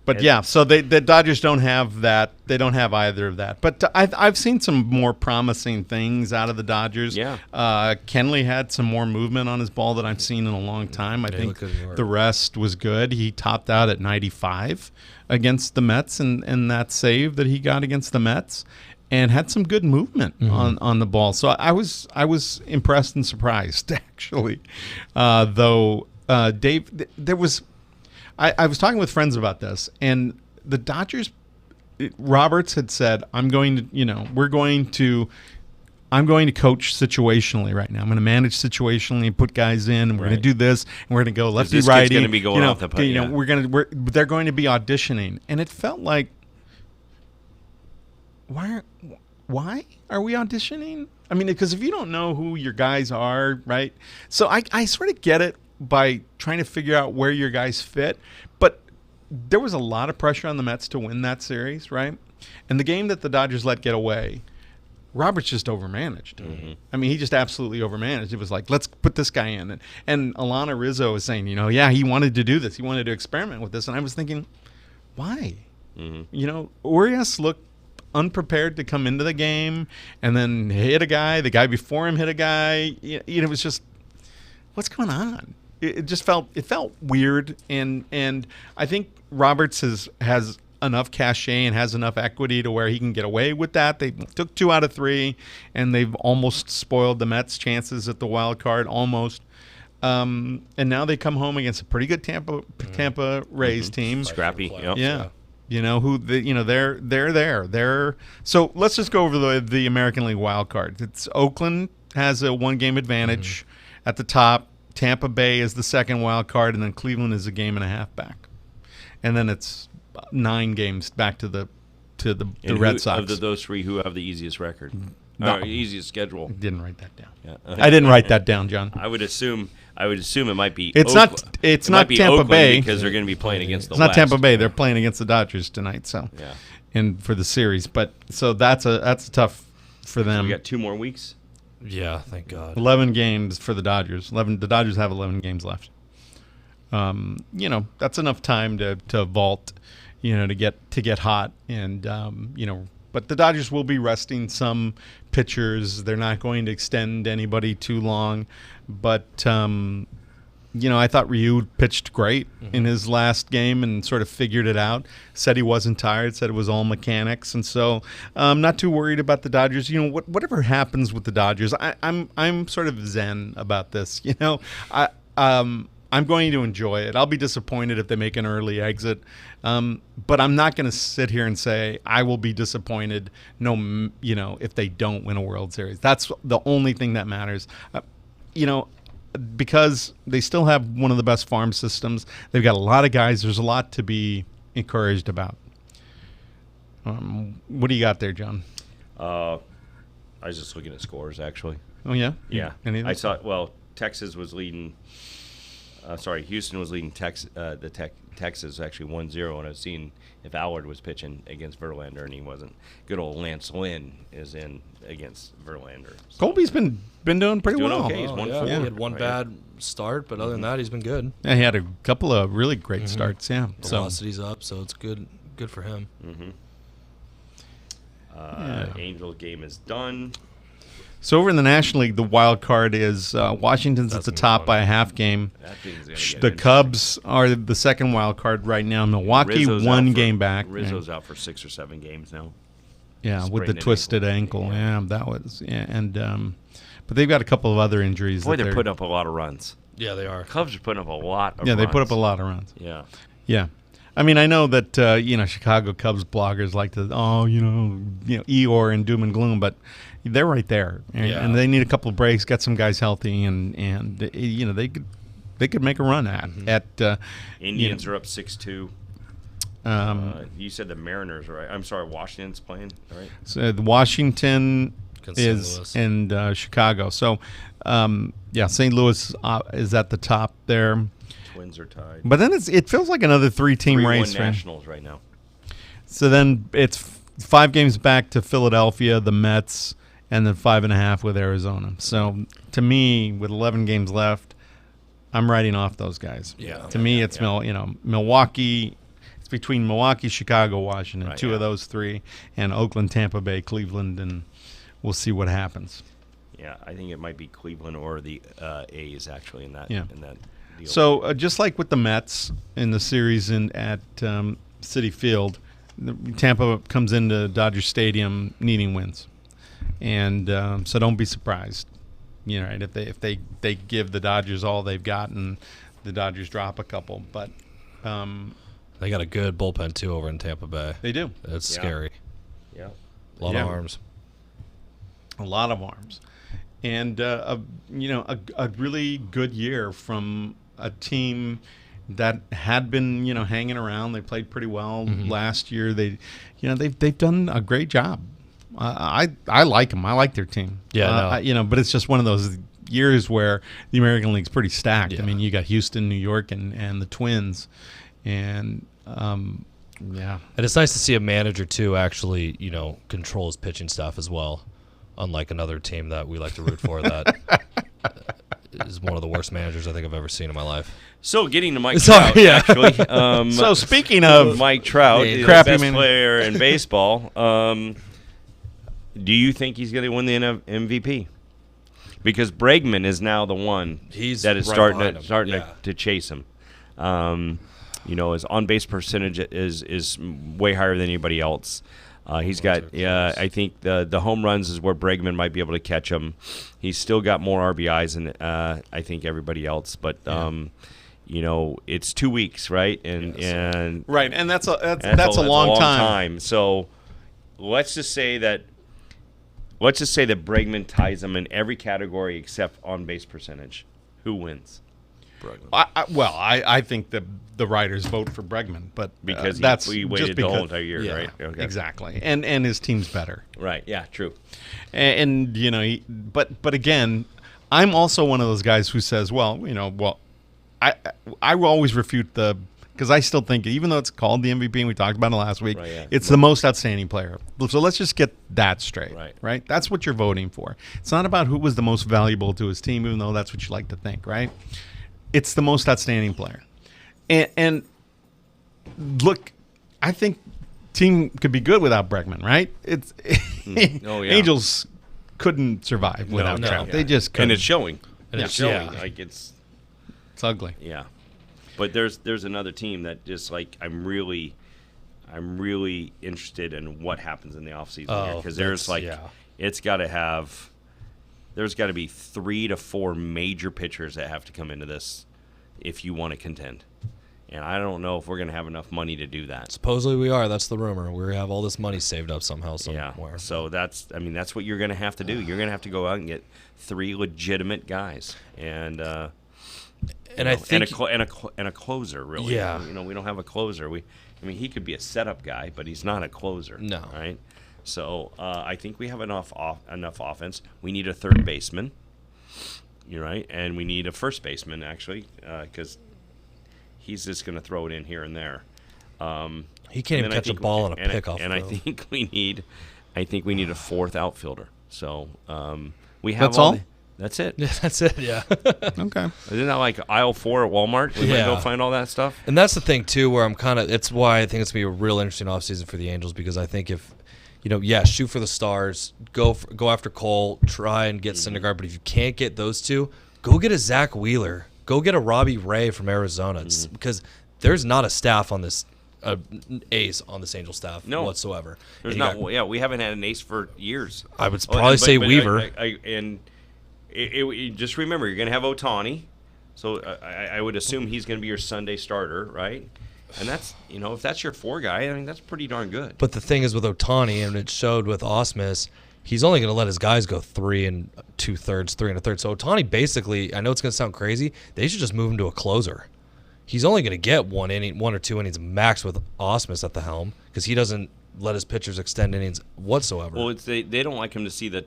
But so the Dodgers don't have that. They don't have either of that. But I've seen some more promising things out of the Dodgers. Yeah. Kenley had some more movement on his ball than I've seen in a long time. I think the rest was good. He topped out at 95 against the Mets and that save that he got against the Mets, and had some good movement on the ball. So I was impressed and surprised actually. Though Dave, there was. I was talking with friends about this, and the Dodgers, Roberts had said, I'm going to coach situationally right now. I'm going to manage situationally and put guys in, and we're going to do this, and we're going to go lefty righty. This going to be going off the putt. They're going to be auditioning, and it felt like, why are we auditioning? I mean, because if you don't know who your guys are, right? So I sort of get it by trying to figure out where your guys fit. But there was a lot of pressure on the Mets to win that series, right? And the game that the Dodgers let get away, Roberts just overmanaged. Mm-hmm. I mean, he just absolutely overmanaged. It was like, let's put this guy in. And Alana Rizzo was saying, he wanted to do this. He wanted to experiment with this. And I was thinking, why? Mm-hmm. Urias looked unprepared to come into the game and then hit a guy. The guy before him hit a guy. It was just, what's going on? It felt weird, and I think Roberts has enough cachet and has enough equity to where he can get away with that. They took 2 out of 3, and they've almost spoiled the Mets' chances at the wild card, almost. And now they come home against a pretty good Tampa Rays team, scrappy. Yep. Yeah. They're there. So let's just go over the American League wild card. It's Oakland, has a 1-game advantage at the top. Tampa Bay is the second wild card, and then Cleveland is a game and a half back. And then it's 9 games back to the Red Sox. Of those 3, who have the easiest record? No. Or easiest schedule? Didn't write that down. Yeah. I didn't write that down, John. I would assume it might be. It's not. It's it not might be Tampa Oakland Bay because they're going to be playing against the It's not West. Tampa Bay. They're playing against the Dodgers tonight. So, Yeah. and for the series, but so that's tough for them. We got 2 more weeks. Yeah, thank God. 11 games for the Dodgers. The Dodgers have 11 games left. That's enough time to vault, to get hot, and But the Dodgers will be resting some pitchers. They're not going to extend anybody too long, but I thought Ryu pitched great in his last game and sort of figured it out. Said he wasn't tired. Said it was all mechanics, and so I'm not too worried about the Dodgers. Whatever happens with the Dodgers, I'm sort of zen about this. I'm going to enjoy it. I'll be disappointed if they make an early exit, but I'm not going to sit here and say I will be disappointed. If they don't win a World Series, that's the only thing that matters. Because they still have one of the best farm systems. They've got a lot of guys. There's a lot to be encouraged about. What do you got there, John? I was just looking at scores, actually. Oh, yeah? Yeah. Anything? I saw, Texas was leading. Houston was leading Texas actually 1-0, and I was seeing if Allard was pitching against Verlander, and he wasn't. Good old Lance Lynn is in against Verlander. So. Colby's been doing pretty Doing well. okay. He's 1-4. He had one bad start, but other than that, he's been good. Yeah, he had a couple of really great starts. Yeah, Velocity's up, so it's good for him. Angels game is done. So over in the National League, the wild card is Washington's at the top by a half game. That thing's gonna get The Cubs are the second wild card right now. Milwaukee Rizzo's one game back. Rizzo's out for 6 or 7 games now. Yeah, with the Sprained twisted ankle. ankle. Yeah, that was. Yeah, and but they've got a couple of other injuries. Boy, that they're putting up a lot of runs. Yeah, they are. Cubs are putting up a lot of Yeah, runs. they put up a lot of runs. Yeah. Yeah. I mean, I know that Chicago Cubs bloggers like to, Eeyore and doom and gloom, but they're right there, and they need a couple of breaks, get some guys healthy, and they could make a run at. Indians are up 6-2. You said the Mariners, right? I'm sorry, Washington's playing, right? So the Washington is Louis. in Chicago. So, St. Louis is at the top there. Twins are tied. But then it feels like another 3-team 3-1 race, right? Nationals right now. So then it's 5 games back to Philadelphia, the Mets, and then 5.5 with Arizona. So to me, with 11 games left, I'm writing off those guys. Yeah. To me, it's Milwaukee. It's between Milwaukee, Chicago, Washington, Right, 2 of those 3, and Oakland, Tampa Bay, Cleveland, and we'll see what happens. Yeah, I think it might be Cleveland or the A's actually in that. Yeah. In that deal. So just like with the Mets in the series at Citi Field, Tampa comes into Dodger Stadium needing wins, and so don't be surprised, right? If they give the Dodgers all they've got and the Dodgers drop a couple, but They got a good bullpen too over in Tampa Bay. they do It's Yeah. scary. Yeah. A lot Yeah. of arms. a lot of arms, and a really good year from a team that had been hanging around. They played pretty well last year. They've done a great job. I like them. I like their team. Yeah, but it's just one of those years where the American League's pretty stacked. Yeah. I mean, you got Houston, New York, and the Twins, and And it's nice to see a manager too actually, control his pitching staff as well. Unlike another team that we like to root for that is one of the worst managers I think I've ever seen in my life. So getting to Mike Sorry, Trout, yeah. actually. So speaking of Mike Trout, the crappy best man- player in baseball, do you think he's going to win the MVP? Because Bregman is now the one He's that is right behind him. starting Yeah. to chase him. His on-base percentage is way higher than anybody else. He's got, I think the home runs is where Bregman might be able to catch him. He's still got more RBIs than I think everybody else, but it's 2 weeks, right? And right, and that's a that's long time. So let's just say that let's just say that Bregman ties them in every category except on base percentage. Who wins? I think the writers vote for Bregman, but Because he just waited because, the whole entire year, yeah, right? Okay. Exactly, and his team's better, Right. Yeah. True. and but again, I'm also one of those guys who says, I will always refute because I still think, even though it's called the MVP and we talked about it last week, Right, yeah. it's the most outstanding player. So let's just get that straight, Right. right? That's what you're voting for. It's not about who was the most valuable to his team, even though that's what you like to think, right? It's the most outstanding player. And look, I think team could be good without Bregman, right? It's Oh, yeah. Angels couldn't survive without Trout. Yeah. They just couldn't. And it's showing. And It's it's- showing. yeah. Like it's. It's ugly. Yeah, but there's another team that just like I'm really interested in what happens in the offseason here, because there's it's got to have there's got to be 3 to 4 major pitchers that have to come into this if you want to contend, and I don't know if we're gonna have enough money to do that. Supposedly we are. That's the rumor. We have all this money saved up somehow somewhere. Yeah, so that's what you're gonna have to do. You're gonna have to go out and get 3 legitimate guys, and I think and a closer, really. Yeah. We don't have a closer. He could be a setup guy, but he's not a closer. No. Right. So I think we have enough offense. We need a third baseman. You're right, and we need a first baseman actually, because he's just going to throw it in here and there. he can't even catch a ball on a pickoff. And I think we need a fourth outfielder. So we have That's all? That's it. Yeah, that's it. Yeah. Okay. Isn't that like aisle 4 at Walmart? We might go find all that stuff. And that's the thing too, where I'm it's why I think it's gonna be a real interesting offseason for the Angels, because I think if shoot for the stars, go after Cole, try and get Syndergaard, but if you can't get those two, go get a Zach Wheeler, go get a Robbie Ray from Arizona, because there's not a staff on this ace on this Angel staff whatsoever. There's not. We haven't had an ace for years. I would probably say Weaver. Just remember, you're going to have Ohtani, so I would assume he's going to be your Sunday starter, right? And that's, if that's your 4 guy, that's pretty darn good. But the thing is with Ohtani, and it showed with Osmus, he's only going to let his guys go 3 2/3, 3 1/3. So Ohtani basically, I know it's going to sound crazy, they should just move him to a closer. He's only going to get 1 or 2 innings max with Osmus at the helm, because he doesn't let his pitchers extend innings whatsoever. Well, they don't like him to see the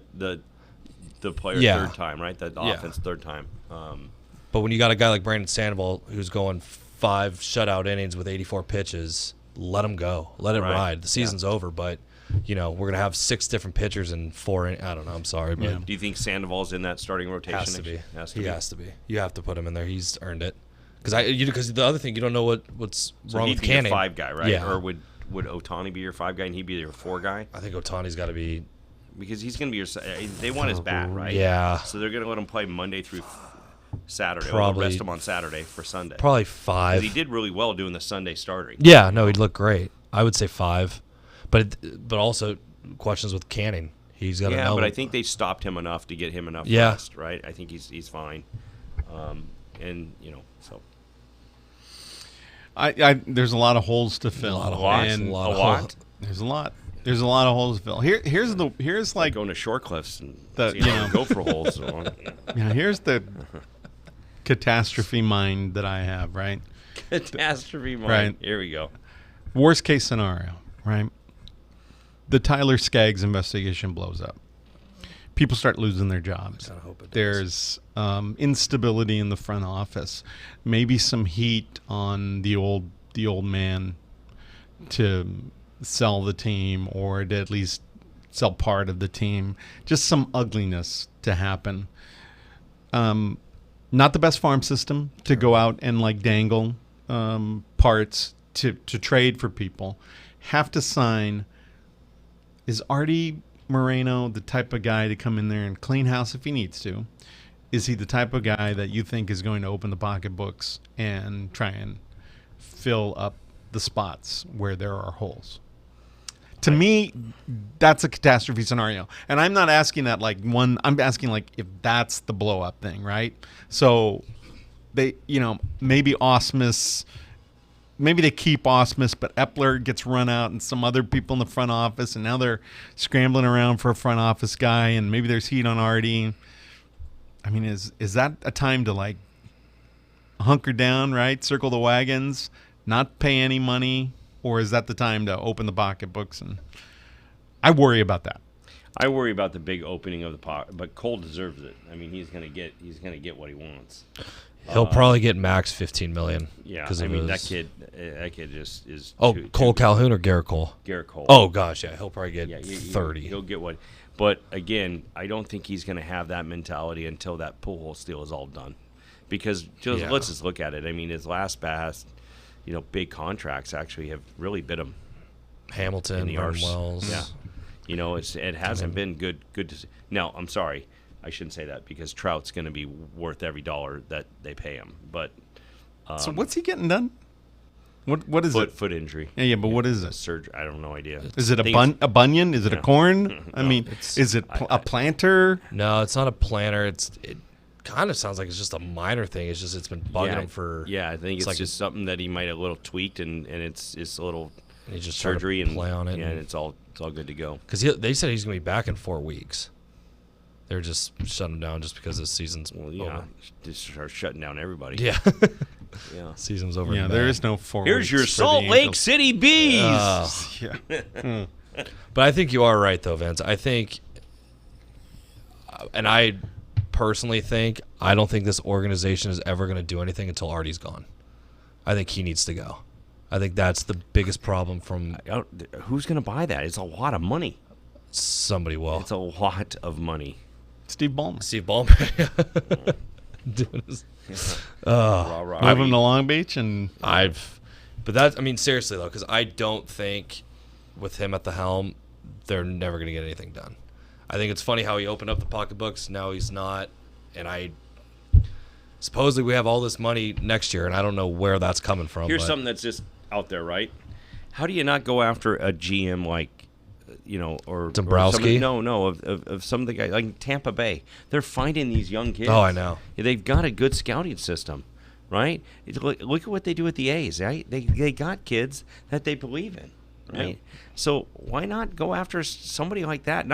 player third time, right? The offense third time. But when you got a guy like Brandon Sandoval who's going 5 shutout innings with 84 pitches, let him go. Let it ride. The season's over, but we're going to have 6 different pitchers and 4 I don't know. I'm sorry, but Do you think Sandoval's in that starting rotation? has to be. He has to be. You have to put him in there. He's earned it. Because the other thing, you don't know what's wrong with Canning. He'd be your 5 guy, right? Yeah. Or would Ohtani be your 5 guy and he'd be your 4 guy? I think Ohtani's got to be. Because he's going to be they want his bat, right? Yeah. So they're going to let him play Monday through Saturday. Probably. Or rest him on Saturday for Sunday. Probably 5. He did really well doing the Sunday starting. Yeah, no, he'd look great. I would say 5. But also questions with Canning. He's got Yeah, but I think they stopped him enough to get him enough rest, right? I think he's fine. So. There's a lot of holes to fill. A lot. There's a lot. There's a lot of holes to fill. Here's like going to Short Cliffs and go for holes. Here's the catastrophe mind that I have, right? Catastrophe mind. Right. Here we go. Worst case scenario, right? The Tyler Skaggs investigation blows up. People start losing their jobs. I hope it does. There's instability in the front office. Maybe some heat on the old man to sell the team, or to at least sell part of the team. Just some ugliness to happen. Not the best farm system to go out and like dangle parts to trade for people. Have to sign. Is Artie Moreno the type of guy to come in there and clean house if he needs to? Is he the type of guy that you think is going to open the pocketbooks and try and fill up the spots where there are holes? To me, that's a catastrophe scenario. And I'm not asking that I'm asking if that's the blow up thing, right? So they, maybe Osmus maybe they keep Osmus, but Epler gets run out and some other people in the front office, and now they're scrambling around for a front office guy, and maybe there's heat on Artie. I mean, is that a time to like hunker down, right? Circle the wagons, not pay any money, or is that the time to open the pocketbooks? And I worry about that. I worry about the big opening of the pocket, but Cole deserves it. I mean, he's gonna get what he wants. He'll probably get max $15 million. Yeah, I mean that kid just is. Cole Calhoun or Garrett Cole? Garrett Cole. Oh gosh, yeah, he'll probably get 30. He'll get what, but again, I don't think he's going to have that mentality until that Pujols deal is all done, because let's just look at it. I mean, his last big contracts actually have really bit him. Hamilton, the Martin arse. Wells. Yeah, it hasn't been good. No, I'm sorry. I shouldn't say that, because Trout's going to be worth every dollar that they pay him. But so what's he getting done? What is it? Foot injury. Yeah, but what is it? Surgery. I don't know idea. Is it a bunion? Is it a corn? I mean, is it a plantar? No, it's not a plantar. It kind of sounds like it's just a minor thing. It's just it's been bugging him for. Yeah, I think it's just something that he might have a little tweaked, and it's a little he just surgery and play on it. Yeah, and it's all good to go. Because they said he's going to be back in 4 weeks. They're just shutting him down just because the season's over. Just start shutting down everybody. Yeah. Yeah. Season's over. Yeah, there is no 4 Here's weeks your for Salt the Lake Angels. City Bees. Yeah. But I think you are right, though, Vince. I think, and I personally think, I don't think this organization is ever going to do anything until Artie's gone. I think he needs to go. I think that's the biggest problem from... Who's going to buy that? It's a lot of money. Somebody will. It's a lot of money. Steve Ballmer. Steve Ballmer. Doing his, Move him to Long Beach, and but that, I mean, seriously though, because I don't think with him at the helm, they're never going to get anything done. I think it's funny how he opened up the pocketbooks. Now he's not, and supposedly we have all this money next year, and I don't know where that's coming from. Here's something that's just out there, right? How do you not go after a GM like, or Dombrowski? Of some of the guys like Tampa Bay. They're finding these young kids. Oh, I know. They've got a good scouting system, right? Look at what they do with the A's, right? They got kids that they believe in, right? Yeah. So why not go after somebody like that?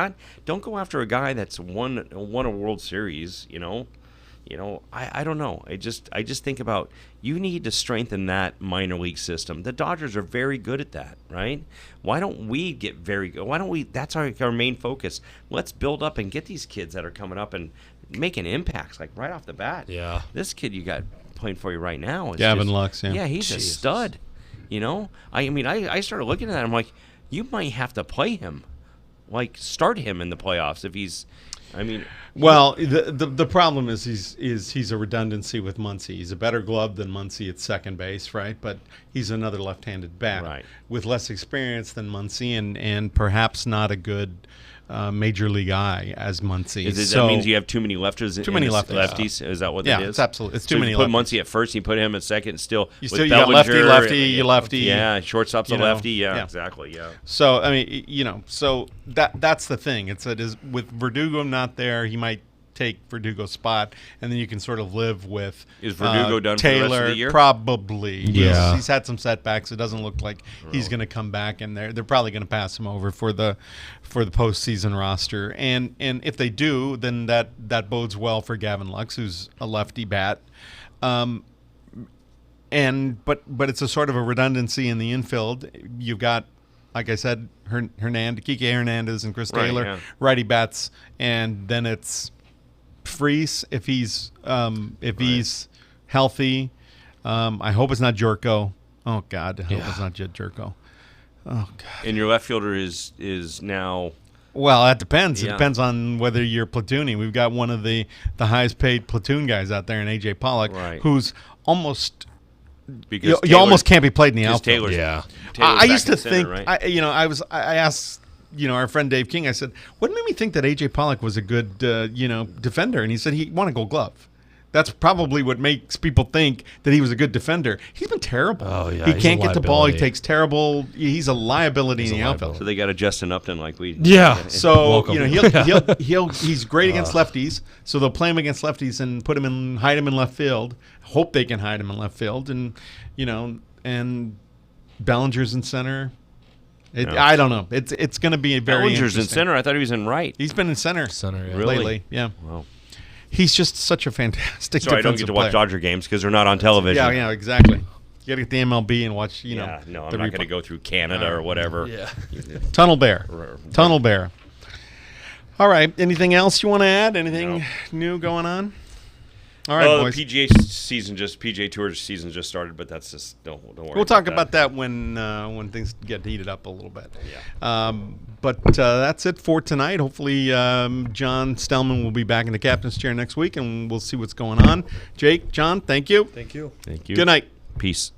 Don't go after a guy that's won a World Series, I don't know. I just think about, you need to strengthen that minor league system. The Dodgers are very good at that, right? Why don't we get very good? Why don't we? That's our main focus. Let's build up and get these kids that are coming up and making impacts like right off the bat. Yeah. This kid you got playing for you right now is Gavin Lux. Yeah. Yeah, he's a stud. I mean, I started looking at that. I'm like, you might have to play him, like start him in the playoffs if he's. I mean, well, the problem is he's a redundancy with Muncy. He's a better glove than Muncy at second base, right? But he's another left-handed bat, right, with less experience than Muncy, and perhaps not a good major league eye as Muncy. That means you have too many lefties. Lefties. Is that what it is? It's absolutely. It's too so many. You put lefties. Muncy at first, you put him at second, and still you with got Bellinger, lefty. Yeah, shortstop's a lefty. Yeah, exactly. Yeah. So I mean, so that's the thing. It is with Verdugo not there, he might take Verdugo's spot, and then you can sort of live with is Verdugo done Taylor, for the rest of the year? Probably. Yeah. He's had some setbacks. It doesn't look like he's going to come back, and they're probably going to pass him over for the postseason roster. And if they do, then that bodes well for Gavin Lux, who's a lefty bat. But it's a sort of a redundancy in the infield. You've got, like I said, Kike Hernandez and Chris Taylor, righty bats, and then it's Freese if he's healthy. I hope it's not Jurko. Oh God, I hope it's not Jed Jurko. Oh God. And your left fielder is now. Well, that depends. Yeah. It depends on whether you're platooning. We've got one of the highest paid platoon guys out there in AJ Pollock, who's almost. Because you almost can't be played in the outfield. Yeah. I used to think. Right? I asked. Our friend Dave King, I said, what made me think that A.J. Pollock was a good, defender? And he said he won a Gold Glove. That's probably what makes people think that he was a good defender. He's been terrible. Oh, yeah. He can't get the ball. He takes terrible. He's a liability in the outfield. So they got a Justin Upton like we. Yeah. So he's great against lefties. So they'll play him against lefties and hide him in left field. Hope they can hide him in left field, and and Bellinger's in center. Yeah. I don't know. It's going to be a very Bellinger's in interesting. center. I thought he was in right. He's been in center. Center, yeah. Really? Lately. Yeah. Wow. He's just such a fantastic. Sorry, I don't get to watch player. Dodger games because they're not on television. Yeah, exactly. You got to get the MLB and watch. No, I'm the not going to replay. go through Canada or whatever. Yeah. Tunnel Bear. Tunnel Bear. All right. Anything else you want to add? Anything new going on? All right, The boys. PGA Tour season just started, but that's just don't worry. We'll talk about that when things get heated up a little bit. Yeah. But that's it for tonight. Hopefully, John Stellman will be back in the captain's chair next week, and we'll see what's going on. Jake, John, thank you. Thank you. Thank you. Good night. Peace.